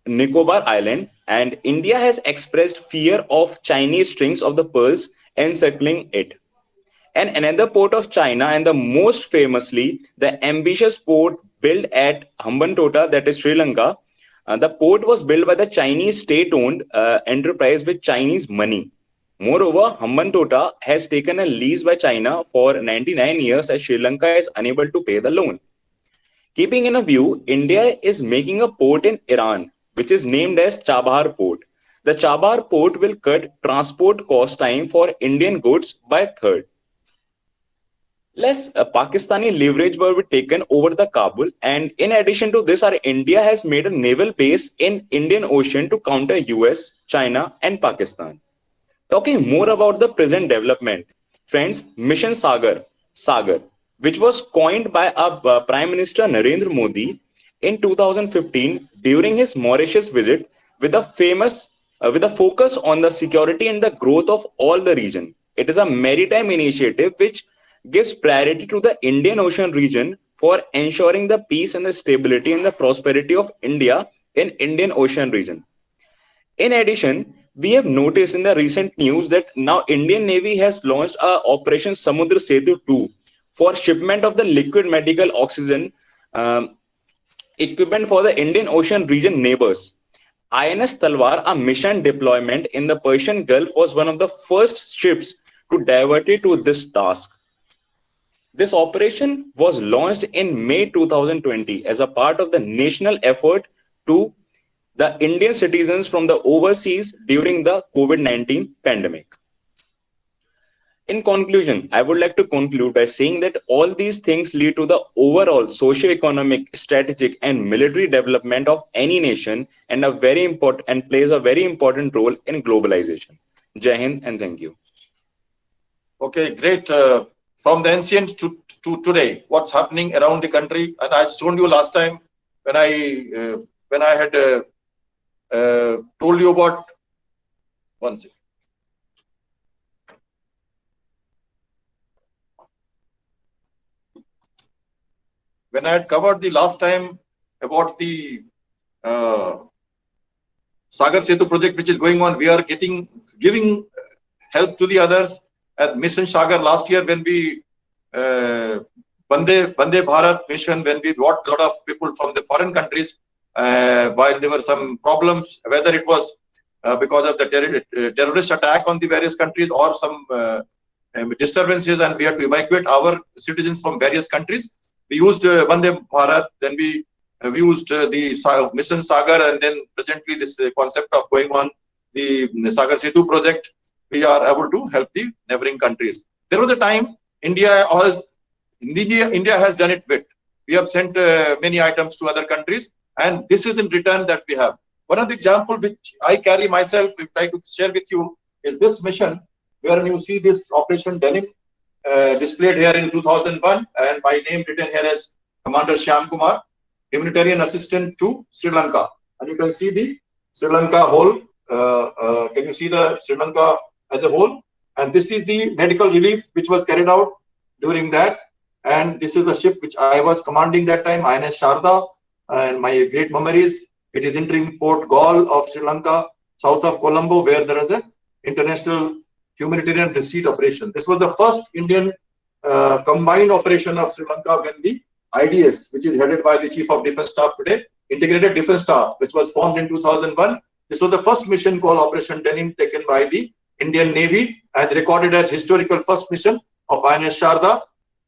Nicobar Island, and India has expressed fear of Chinese strings of the pearls encircling it. And another port of China, and the most famously the ambitious port built at Hambantota, that is Sri Lanka. The port was built by the Chinese state-owned enterprise with Chinese money. Moreover, Hambantota has taken a lease by China for 99 years as Sri Lanka is unable to pay the loan. Keeping in a view, India is making a port in Iran, which is named as Chabahar Port. The Chabahar Port will cut transport cost time for Indian goods by a third. Less Pakistani leverage were taken over the Kabul, and in addition to this, our India has made a naval base in Indian Ocean to counter US, China, and Pakistan. Talking more about the present development, friends, Mission Sagar, which was coined by our Prime Minister Narendra Modi in 2015 during his Mauritius visit, with with a focus on the security and the growth of all the region. It is a maritime initiative which gives priority to the Indian Ocean region for ensuring the peace and the stability and the prosperity of India in Indian Ocean region. In addition, we have noticed in the recent news that now Indian Navy has launched Operation Samudra Setu 2 for shipment of the liquid medical oxygen equipment for the Indian Ocean region neighbors. INS Talwar, a mission deployment in the Persian Gulf, was one of the first ships to divert it to this task. This operation was launched in May 2020 as a part of the national effort to the Indian citizens from the overseas during the COVID-19 pandemic. In conclusion, I would like to conclude by saying that all these things lead to the overall socio-economic, strategic, and military development of any nation, and plays a very important role in globalization. Jai Hind and thank you. Okay, great. From the ancient to today, what's happening around the country? And I told you last time when I had told you about one second. When I had covered the last time about the Sagar Setu project which is going on, we are giving help to the others. At Mission Sagar last year, when we Vande Bharat mission, when we brought a lot of people from the foreign countries, while there were some problems, whether it was because of the terrorist attack on the various countries or some disturbances, and we had to evacuate our citizens from various countries. We used Vande Bharat, then we used the Mission Sagar, and then presently this concept of going on the Sagar Setu project, we are able to help the neighboring countries. There was a time India has done it with. We have sent many items to other countries, and this is in return that we have. One of the examples which I carry myself, if I could share with you, is this mission, where you see this Operation Denim displayed here in 2001, and my name written here as Commander Shyam Kumar, humanitarian assistant to Sri Lanka. And you can see the Sri Lanka whole. Can you see the Sri Lanka as a whole? And this is the medical relief which was carried out during that. And this is the ship which I was commanding that time, INS Sharda. And my great memories, it is entering Port Galle of Sri Lanka, south of Colombo, where there is an international humanitarian receipt operation. This was the first Indian combined operation of Sri Lanka when the IDS, which is headed by the Chief of Defence Staff today, Integrated Defence Staff, which was formed in 2001. This was the first mission called Operation Denim taken by the Indian Navy, and recorded as historical first mission of INS Sharda,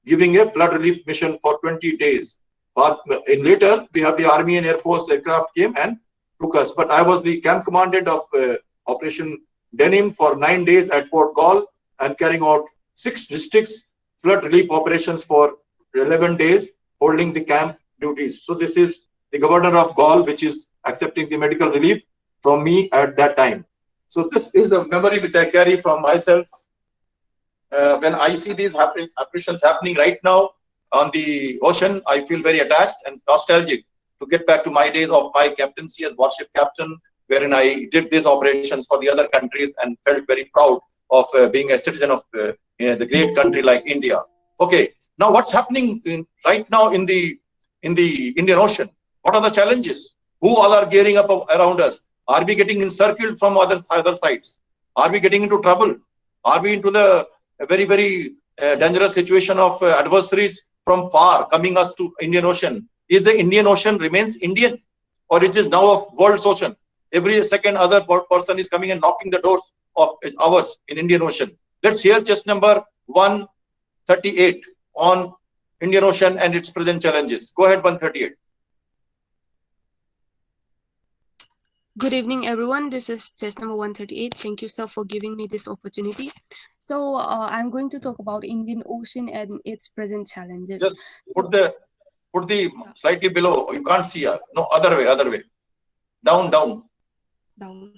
giving a flood relief mission for 20 days. But in later, we have the Army and Air Force aircraft came and took us. But I was the camp commandant of Operation Denim for 9 days at Port Galle, and carrying out 6 districts flood relief operations for 11 days, holding the camp duties. So this is the governor of Galle, which is accepting the medical relief from me at that time. So this is a memory which I carry from myself. When I see these operations happening right now on the ocean, I feel very attached and nostalgic to get back to my days of my captaincy as warship captain, wherein I did these operations for the other countries and felt very proud of being a citizen of the great country like India. Okay, now what's happening right now in the Indian Ocean? What are the challenges? Who all are gearing up around us? Are we getting encircled from other sides? Are we getting into trouble? Are we into the very, very dangerous situation of adversaries from far coming us to Indian Ocean? Is the Indian Ocean remains Indian, or it is now a world's ocean? Every second other person is coming and knocking the doors of ours in Indian Ocean. Let's hear chest number 138 on Indian Ocean and its present challenges. Go ahead, 138. Good evening, everyone. This is test number 138. Thank you, sir, for giving me this opportunity. So, I'm going to talk about Indian Ocean and its present challenges. Just put the slightly below. You can't see her. No, other way. Down. Down.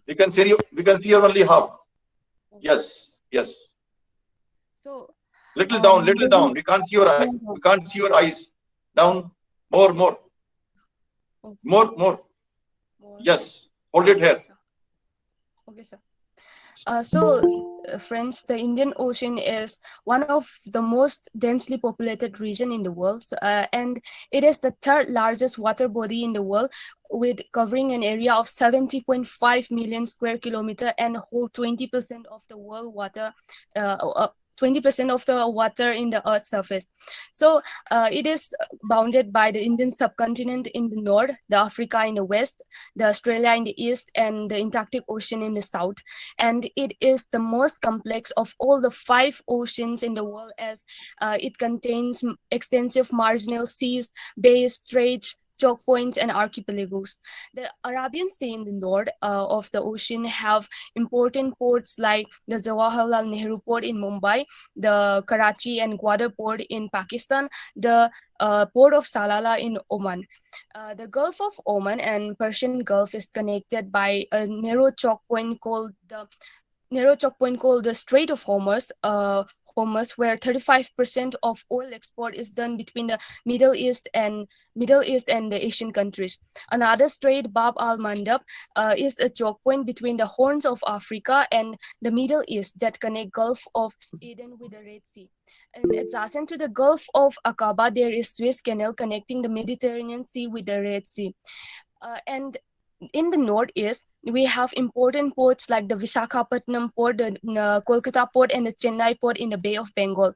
We can see you only half. Yes. So, Little down. We can't see your eye. We can't see your eyes. Down. More. Yes. Hold it here. Okay, sir. Friends, the Indian Ocean is one of the most densely populated region in the world, and it is the third largest water body in the world, with covering an area of 70.5 million square kilometer and hold 20% of the world water. 20% of the water in the Earth's surface. So it is bounded by the Indian subcontinent in the north, the Africa in the west, the Australia in the east, and the Antarctic Ocean in the south. And it is the most complex of all the 5 oceans in the world, as it contains extensive marginal seas, bays, straits, choke points, and archipelagos. The Arabian Sea in the north of the ocean have important ports like the Jawaharlal Nehru Port in Mumbai, the Karachi and Gwadar Port in Pakistan, the port of Salalah in Oman. The Gulf of Oman and Persian Gulf is connected by a narrow choke point called the Strait of Hormuz, where 35% of oil export is done between the Middle East and the Asian countries. Another strait, Bab al-Mandab, is a choke point between the Horns of Africa and the Middle East that connect Gulf of Aden with the Red Sea. And adjacent to the Gulf of Aqaba, there is Suez Canal connecting the Mediterranean Sea with the Red Sea. And in the northeast, we have important ports like the Visakhapatnam port, the Kolkata port, and the Chennai port in the Bay of Bengal.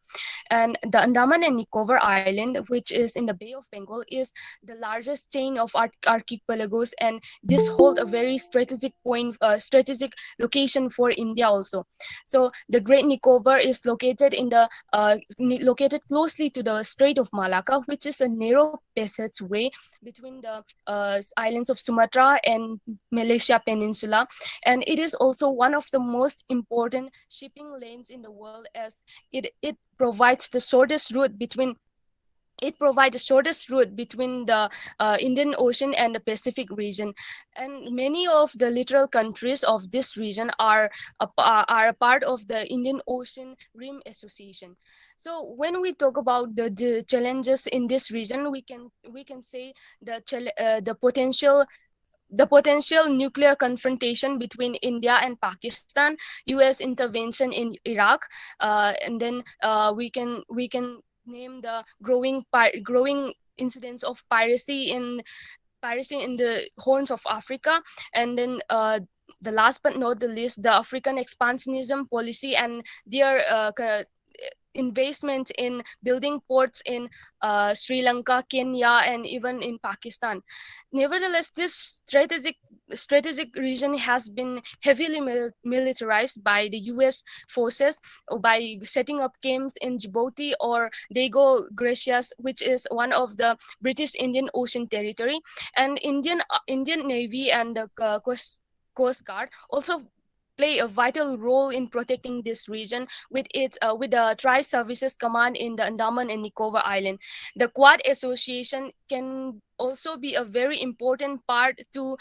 And the Andaman and Nicobar Island, which is in the Bay of Bengal, is the largest chain of archipelagos, and this holds a very strategic location for India also. So the Great Nicobar is located located closely to the Strait of Malacca, which is a narrow passageway between the islands of Sumatra and Malaysia Peninsula, and it is also one of the most important shipping lanes in the world, as it provides the shortest route between the Indian Ocean and the Pacific region. And many of the littoral countries of this region are a part of the Indian Ocean Rim Association. So when we talk about the challenges in this region, we can say the potential nuclear confrontation between India and Pakistan, US intervention in Iraq, and then we can name the growing incidents of piracy in the Horns of Africa, and then the last but not the least, the African expansionism policy and their investment in building ports in Sri Lanka, Kenya, and even in Pakistan. Nevertheless, this strategic region has been heavily militarized by the US forces by setting up camps in Djibouti or Diego Garcias, which is one of the British Indian Ocean territory, and Indian Navy and the Coast Guard also play a vital role in protecting this region with the Tri-Services Command in the Andaman and Nicobar Island. The Quad Association can also be a very important part to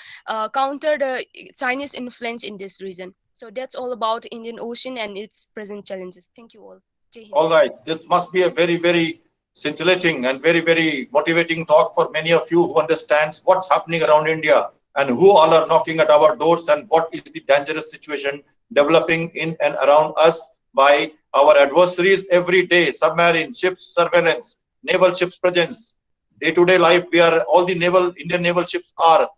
counter the Chinese influence in this region. So that's all about Indian Ocean and its present challenges. Thank you all. Jai Hind. All right. This must be a very, very scintillating and very, very motivating talk for many of you who understands what's happening around India and who all are knocking at our doors and what is the dangerous situation developing in and around us by our adversaries every day. Submarine ships, surveillance, naval ships presence. Day-to-day life, all the Indian naval ships are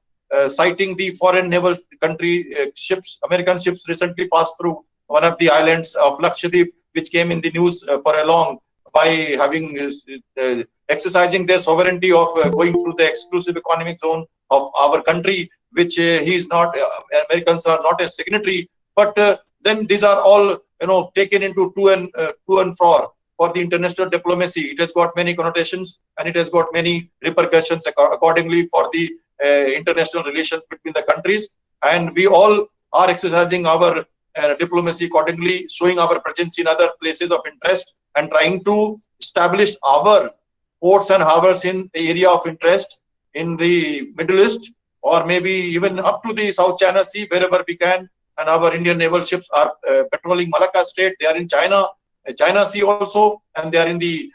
citing the foreign naval country ships. American ships recently passed through one of the islands of Lakshadweep, which came in the news for a long by having exercising their sovereignty of going through the exclusive economic zone of our country, which Americans are not a signatory, but then these are all taken into to and fro for the international diplomacy. It has got many connotations and it has got many repercussions accordingly for the international relations between the countries. and we all are exercising our diplomacy accordingly, showing our presence in other places of interest and trying to establish our ports and harbors in the area of interest in the Middle East, or maybe even up to the South China Sea, wherever we can. And our Indian naval ships are patrolling Malacca Strait. They are in China Sea also, and they are in the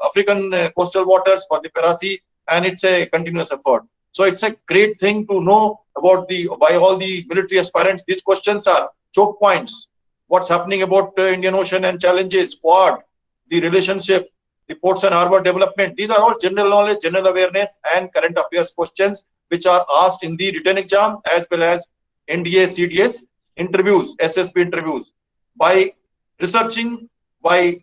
African coastal waters for the Pearl Sea, and it's a continuous effort. So it's a great thing to know about by all the military aspirants. These questions are choke points. What's happening about Indian Ocean and challenges, Quad, the relationship, the ports and harbor development. These are all general knowledge, general awareness, and current affairs questions which are asked in the written exam as well as NDA, CDS interviews, SSB interviews. By researching, by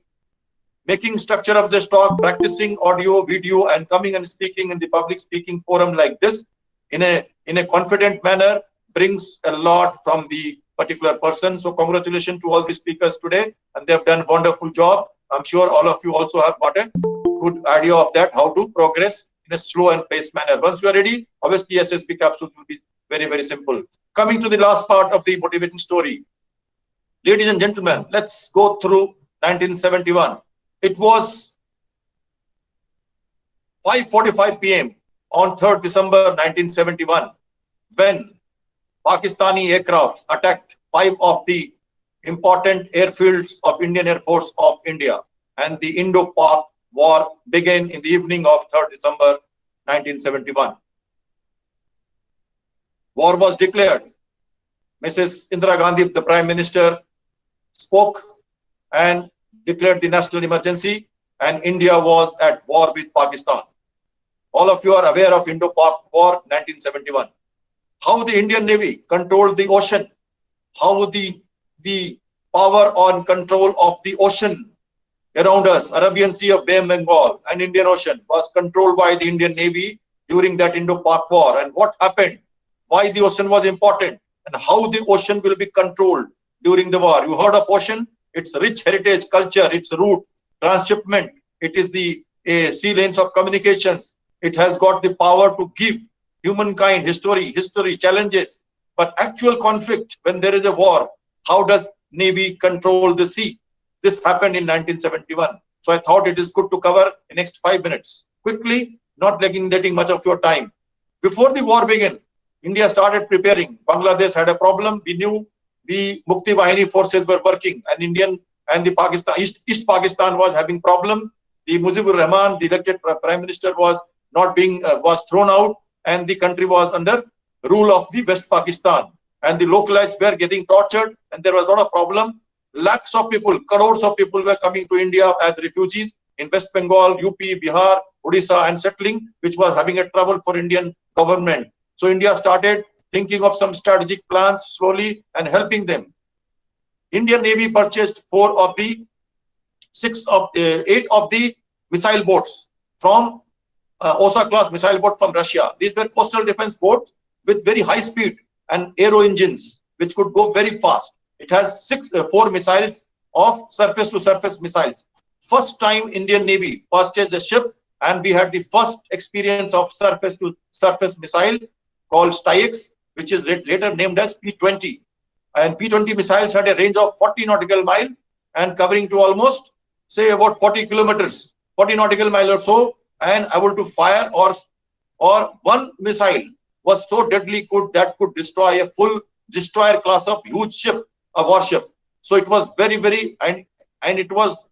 making structure of the talk, practicing audio, video, and coming and speaking in the public speaking forum like this in a confident manner brings a lot from the particular person. So congratulations to all the speakers today, and they have done a wonderful job. I'm sure all of you also have got a good idea of that, how to progress in a slow and paced manner. Once you are ready, obviously SSB capsules will be very, very simple. Coming to the last part of the motivating story. Ladies and gentlemen, let's go through 1971. It was 5:45 p.m. on 3rd December 1971 when Pakistani aircrafts attacked 5 of the important airfields of Indian Air Force of India, and the Indo-Pak War began in the evening of 3rd December 1971. War was declared. Mrs. Indira Gandhi, the Prime Minister, spoke and declared the national emergency, and India was at war with Pakistan. All of you are aware of Indo-Pak War 1971. How the Indian Navy controlled the ocean, how the power on control of the ocean around us, Arabian Sea of Bay and Bengal and Indian Ocean, was controlled by the Indian Navy during that Indo-Pak War. And what happened, why the ocean was important, and how the ocean will be controlled during the war. You heard of ocean, its rich heritage, culture, its route, transshipment, it is the sea lanes of communications. It has got the power to give humankind history, challenges. But actual conflict, when there is a war, how does Navy control the sea? This happened in 1971. So I thought it is good to cover in next 5 minutes. Quickly, not letting much of your time. Before the war began, India started preparing. Bangladesh had a problem. We knew the Mukti Bahini forces were working, and Indian and the Pakistan, East Pakistan was having problem. The Mujibur Rahman, the elected Prime Minister, was not being, was thrown out, and the country was under rule of the West Pakistan. And the localites were getting tortured, and there was a lot of problem. Lakhs of people, crores of people were coming to India as refugees in West Bengal, UP, Bihar, Odisha, and settling, which was having a trouble for Indian government. So India started thinking of some strategic plans slowly and helping them. Indian Navy purchased 8 of the missile boats from Osa class missile boat from Russia. These were coastal defense boats with very high speed and aero engines, which could go very fast. It has 4 missiles of surface to surface missiles. First time Indian Navy purchased the ship, and we had the first experience of surface to surface missile called STIX, which is later named as P-20. And P-20 missiles had a range of 40 nautical mile and covering to almost, say, about 40 kilometers, 40 nautical mile or so, and able to fire, or one missile was so deadly good that could destroy a full destroyer class of huge ship, a warship. So it was very, very, and it was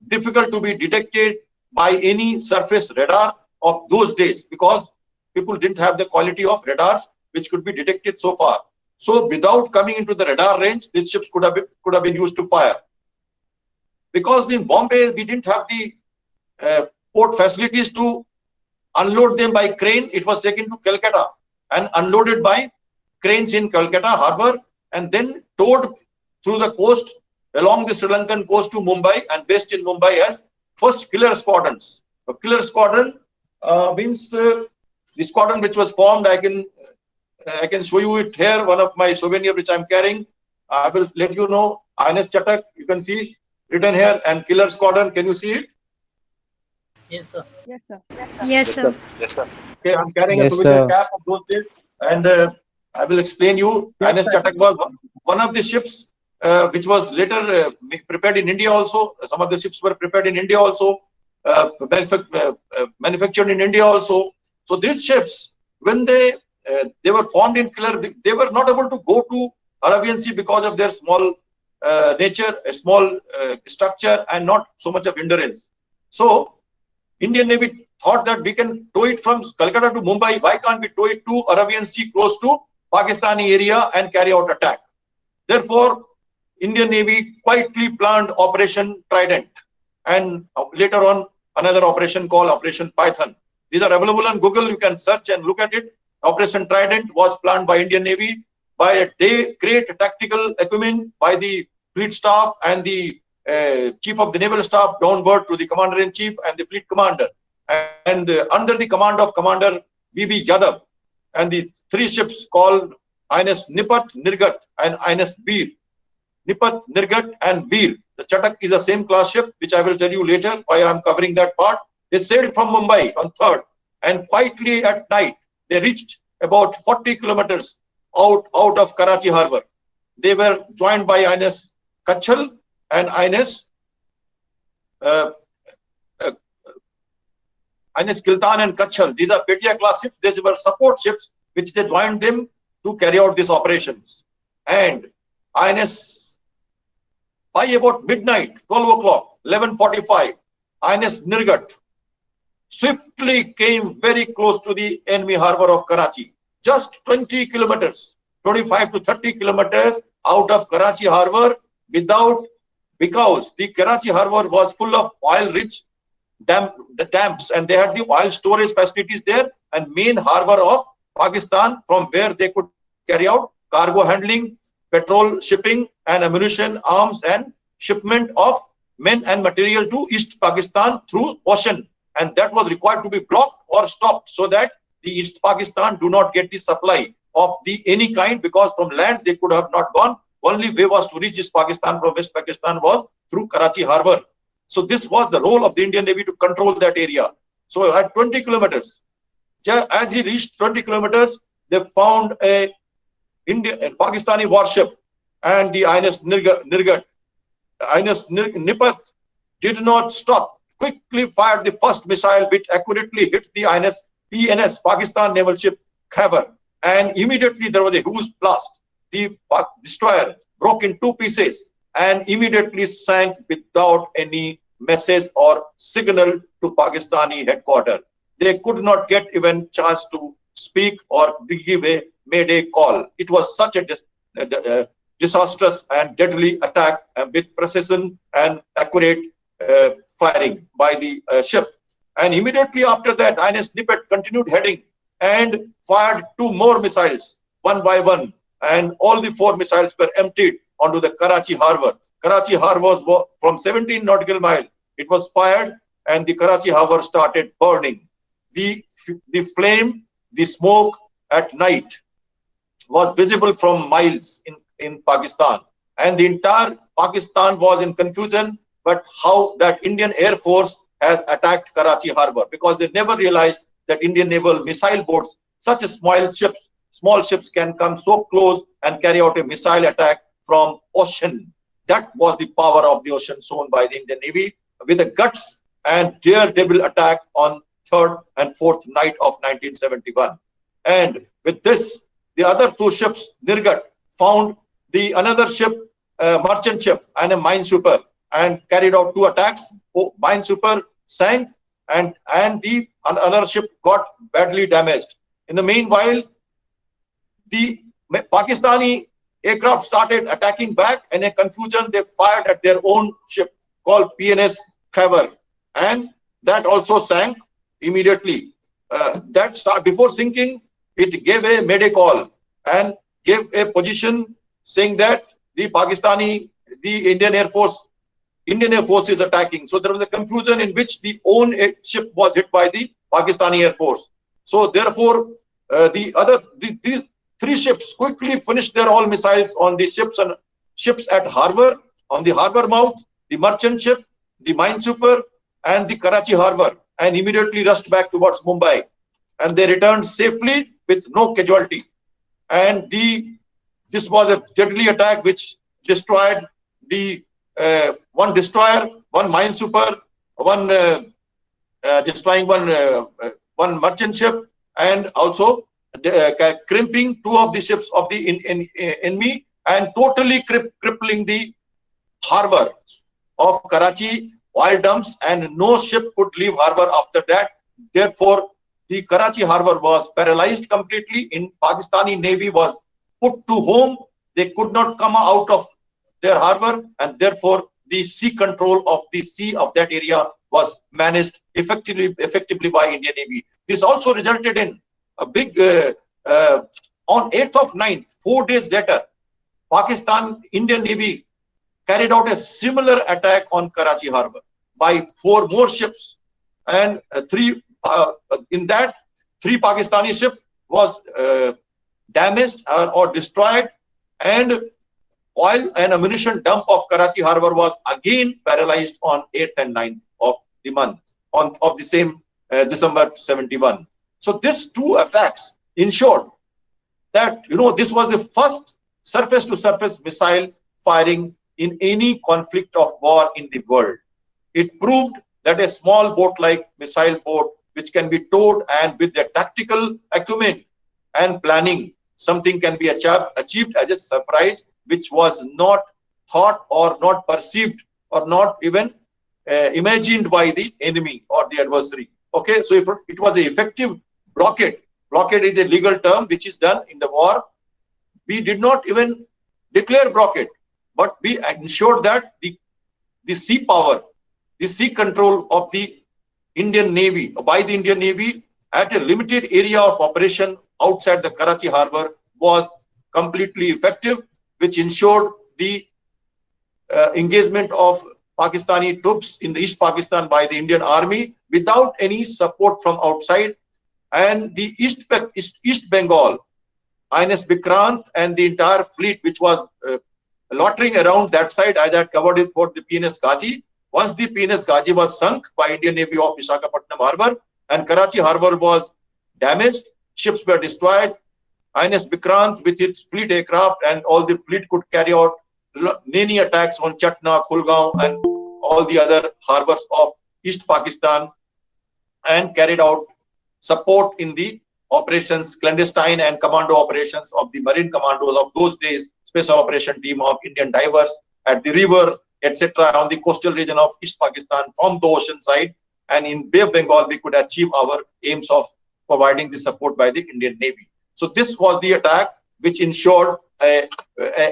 difficult to be detected by any surface radar of those days, because people didn't have the quality of radars which could be detected so far. So without coming into the radar range, these ships could have been used to fire. Because in Bombay, we didn't have the port facilities to unload them by crane. It was taken to Calcutta and unloaded by cranes in Calcutta harbor, and then towed through the coast along the Sri Lankan coast to Mumbai, and based in Mumbai as first killer squadrons. A killer squadron means the squadron which was formed. I can show you it here, one of my souvenir which I'm carrying. I will let you know. INS Chatak, you can see written here, and killer squadron. Can you see it? Yes, sir. Yes, sir. Okay, I'm carrying a souvenir cap of those days, and I will explain you. INS Chatak was one of the ships which was later prepared in India also. Some of the ships were prepared in India also, manufactured in India also. So these ships, when they were formed in Killer, they were not able to go to Arabian Sea because of their small nature, a small structure, and not so much of endurance. So Indian Navy thought that we can tow it from Calcutta to Mumbai. Why can't we tow it to Arabian Sea close to Pakistani area and carry out attack? Therefore, Indian Navy quietly planned Operation Trident, and later on another operation called Operation Python. These are available on Google. You can search and look at it. Operation Trident was planned by Indian Navy by a great tactical acumen by the fleet staff and the chief of the naval staff downward to the commander-in-chief and the fleet commander. And under the command of Commander B.B. Yadav, and the three ships called INS Nipat, Nirgat, and INS Veer. Nipat, Nirgat, and Veer. The Chatak is the same class ship, which I will tell you later why I am covering that part. They sailed from Mumbai on 3rd, and quietly at night they reached about 40 kilometers out of Karachi Harbour. They were joined by INS Kachal and INS Kiltan and Kachal. These are Petia class ships. These were support ships which they joined them to carry out these operations. And INS, by about midnight, 12 o'clock, 11:45, INS Nirgat swiftly came very close to the enemy harbour of Karachi. Just 20 kilometers, 25 to 30 kilometers out of Karachi harbour, because the Karachi harbour was full of oil-rich dams, and they had the oil storage facilities there, and main harbour of Pakistan, from where they could carry out cargo handling, petrol shipping, and ammunition, arms, and shipment of men and material to East Pakistan through ocean. And that was required to be blocked or stopped so that the East Pakistan do not get the supply of any kind, because from land they could have not gone. Only way was to reach East Pakistan from West Pakistan was through Karachi harbour. So this was the role of the Indian Navy to control that area. So at 20 kilometers, as he reached 20 kilometers, they found a Pakistani warship, and the INS Nirgat, INS Nipat did not stop. Quickly fired the first missile, which accurately hit the INS PNS, Pakistan naval ship Khyber, and immediately there was a huge blast. The destroyer broke in two pieces and immediately sank without any message or signal to Pakistani headquarters. They could not get even chance to speak or give a mayday call. It was such a disastrous and deadly attack with precision and accurate firing by the ship. And immediately after that, INS Nipat continued heading and fired two more missiles, one by one, and all the four missiles were emptied onto the Karachi harbour. Karachi harbour was from 17 nautical miles. It was fired, and the Karachi harbour started burning. The flame, the smoke at night was visible from miles in Pakistan, and the entire Pakistan was in confusion. But how that Indian Air Force has attacked Karachi harbour, because they never realized that Indian naval missile boats, such as small ships can come so close and carry out a missile attack from ocean. That was the power of the ocean shown by the Indian Navy with the guts and daredevil attack on 3rd and 4th night of 1971. And with this, the other two ships, Nirgat, found another ship, merchant ship, and a minesweeper, and carried out two attacks. Minesweeper sank, and the another ship got badly damaged. In the meanwhile, the Pakistani aircraft started attacking back, and in confusion they fired at their own ship called PNS Khyber, and that also sank immediately. Before sinking, it gave a mayday call and gave a position saying that the Indian Air Force is attacking. So there was a confusion in which the own ship was hit by the Pakistani Air Force. So therefore, these three ships quickly finished their all missiles on the ships at harbour, on the harbour mouth, the merchant ship, the minesweeper, and the Karachi harbour, and immediately rushed back towards Mumbai. And they returned safely with no casualty. and this was a deadly attack which destroyed the one destroyer, one minesweeper, one destroying one merchant ship, and also crimping 2 of the ships of the enemy, and totally crippling the harbor of Karachi, oil dumps, and no ship could leave harbor after that. Therefore, the Karachi harbor was paralyzed completely. In Pakistani Navy was put to home. They could not come out of their harbor, and therefore the sea control of the sea of that area was managed effectively by Indian Navy. This also resulted in a big on 8th of 9th, 4 days later, Pakistan Indian Navy carried out a similar attack on Karachi harbor by 4 more ships, and in that 3 Pakistani ships was damaged or destroyed, and oil and ammunition dump of Karachi harbor was again paralyzed on 8th and 9th of the month of the same December 71. So these 2 attacks ensured that this was the first surface to surface missile firing in any conflict of war in the world. It proved that a small boat like missile boat, which can be towed, and with the tactical acumen and planning, something can be achieved as a surprise which was not thought or not perceived or not even imagined by the enemy or the adversary. Okay, so if it was an effective blockade is a legal term which is done in the war. We did not even declare blockade, but we ensured that the sea power, the sea control of the Indian Navy, by the Indian Navy at a limited area of operation outside the Karachi harbor was completely effective, which ensured the engagement of Pakistani troops in the East Pakistan by the Indian Army without any support from outside. And the East Bengal, INS Vikrant, and the entire fleet which was loitering around that side, as I had covered it for the PNS Ghazi. Once the PNS Ghazi was sunk by Indian Navy of Visakhapatnam harbor and Karachi harbor was damaged, ships were destroyed, INS Vikrant with its fleet aircraft and all the fleet could carry out many attacks on Chatna, Khulgaon, and all the other harbors of East Pakistan, and carried out support in the operations, clandestine and commando operations of the marine commandos of those days, special operation team of Indian divers at the river, etc., on the coastal region of East Pakistan from the ocean side. And in Bay of Bengal, we could achieve our aims of providing the support by the Indian Navy. So this was the attack which ensured a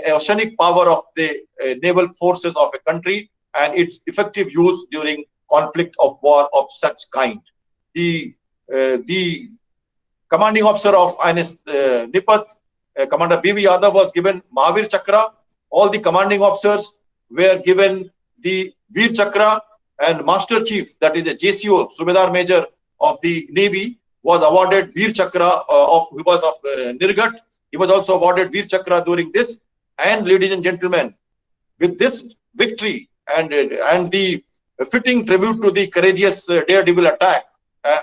oceanic power of the naval forces of a country and its effective use during conflict of war of such kind. The commanding officer of INS Nipat, Commander B.B. Yadav, was given Mahavir Chakra. All the commanding officers were given the Veer Chakra, and Master Chief, that is a JCO, Subedar Major of the Navy, was awarded Veer Chakra who was of Nirgat. He was also awarded Veer Chakra during this. And ladies and gentlemen, with this victory and the fitting tribute to the courageous daredevil attack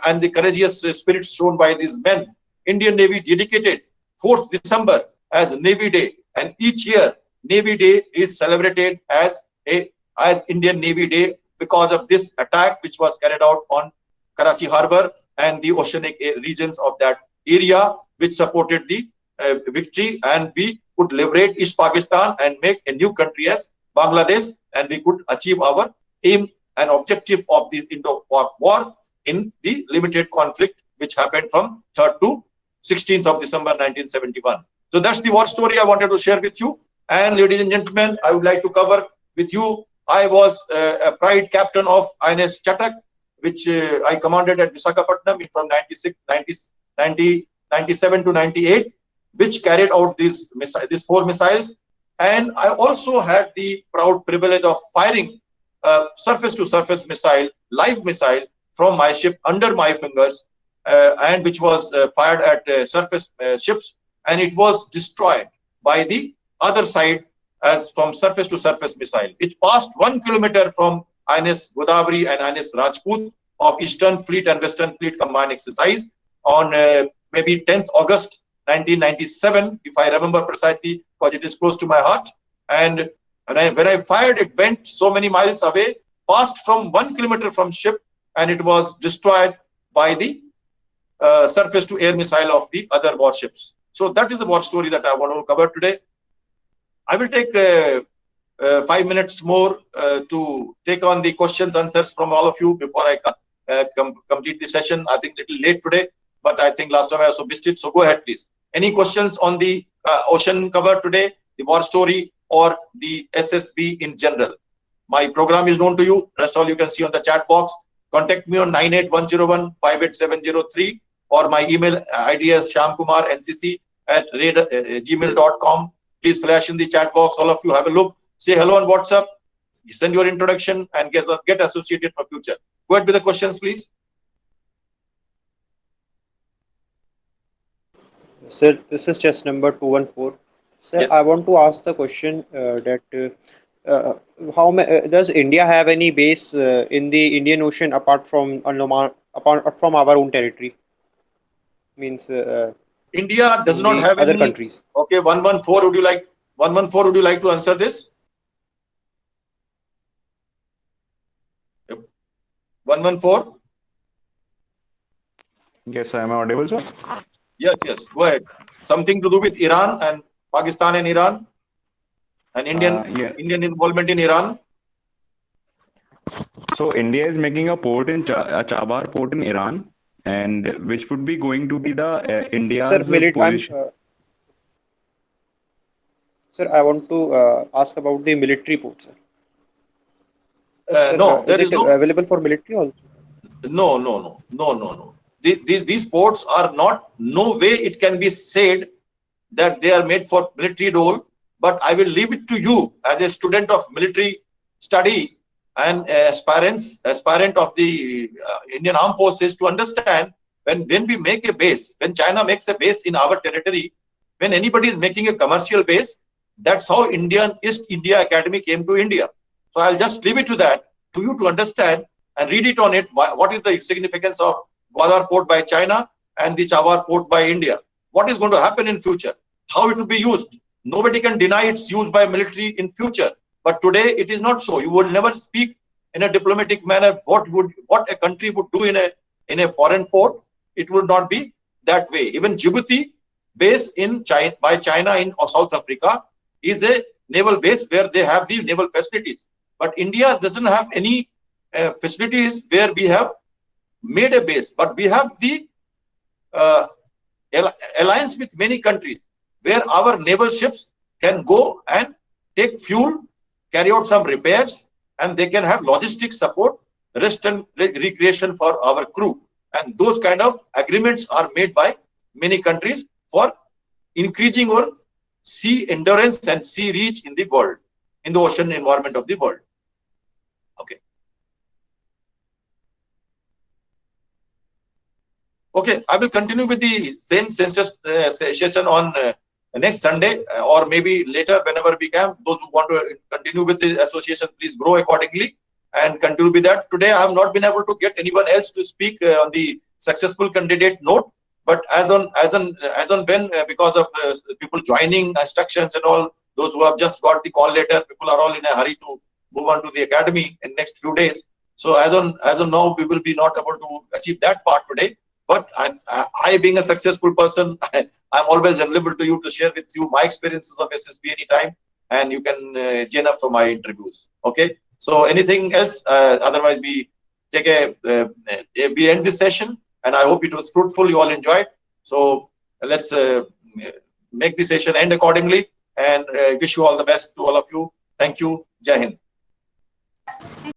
and the courageous spirit shown by these men, Indian Navy dedicated 4th December as Navy Day, and each year Navy Day is celebrated as Indian Navy Day because of this attack which was carried out on Karachi harbor and the oceanic regions of that area, which supported the victory, and we could liberate East Pakistan and make a new country as Bangladesh, and we could achieve our aim and objective of the Indo-Pak war in the limited conflict which happened from 3rd to 16th of December 1971. So that's the war story I wanted to share with you. And ladies and gentlemen, I would like to cover with you, I was a pride captain of INS Chatak, which I commanded at Visakhapatnam from 97 to 98, which carried out these 4 missiles. And I also had the proud privilege of firing a surface-to-surface missile, live missile, from my ship under my fingers, and which was fired at surface ships, and it was destroyed by the other side as from surface-to-surface missile. It passed 1 kilometer from INS Godavari and INS Rajput of Eastern Fleet and Western Fleet combined exercise on maybe 10th August 1997, if I remember precisely, because it is close to my heart. And when I fired, it went so many miles away, passed from 1 kilometer from ship, and it was destroyed by the surface-to-air missile of the other warships. So that is the war story that I want to cover today. I will take 5 minutes more to take on the questions, answers from all of you before I complete the session. I think a little late today, but I think last time I also missed it. So go ahead, please. Any questions on the ocean cover today, the war story, or the SSB in general? My program is known to you. Rest all you can see on the chat box. Contact me on 98101-58703, or my email ID is shyamkumarncc@gmail.com. Please flash in the chat box. All of you have a look. Say hello on WhatsApp. Send your introduction and get associated for future. Go ahead with the questions, please. Sir, this is chess number 214. Sir, Yes. I want to ask the question does India have any base in the Indian Ocean apart from our own territory? Means India does in not the have other any. countries. Okay, 114. Would you like 114? Would you like to answer this? 114. Yes, I am audible, sir. Yes, yes. Go ahead. Something to do with Iran and Pakistan and Iran, and Yeah. Indian involvement in Iran. So India is making a port in Chabahar port in Iran, and which would be going to be the Sir, India's position. Sir, I want to ask about the military port, sir. Sir, No, there is is it no. available for military also? No. These ports are not. No way it can be said that they are made for military role. But I will leave it to you as a student of military study and aspirant of the Indian Armed Forces to understand when we make a base, when China makes a base in our territory, when anybody is making a commercial base, that's how East India Academy came to India. So I'll just leave it to that, to you to understand and read it on it. What is the significance of Gwadar port by China and the Chabahar port by India? What is going to happen in future? How it will be used? Nobody can deny its use by military in future. But today it is not so. You would never speak in a diplomatic manner what a country would do in a foreign port. It would not be that way. Even Djibouti, base in China by China in South Africa, is a naval base where they have the naval facilities. But India doesn't have any facilities where we have made a base. But we have the alliance with many countries where our naval ships can go and take fuel, carry out some repairs, and they can have logistic support, rest and recreation for our crew. And those kind of agreements are made by many countries for increasing our sea endurance and sea reach in the world, in the ocean environment of the world. Okay. Okay, I will continue with the same session on next Sunday, or maybe later whenever we can. Those who want to continue with the association, please grow accordingly and continue with that. Today I have not been able to get anyone else to speak on the successful candidate note, but as on when because of people joining instructions and all, those who have just got the call letter, people are all in a hurry to move on to the academy in next few days. So as on now, we will be not able to achieve that part today. But I being a successful person, I'm always available to you to share with you my experiences of SSB anytime, and you can gin up for my interviews. Okay. So anything else? Otherwise, we take we end this session, and I hope it was fruitful. You all enjoyed. So let's make the session end accordingly, and wish you all the best to all of you. Thank you. Jai Hind.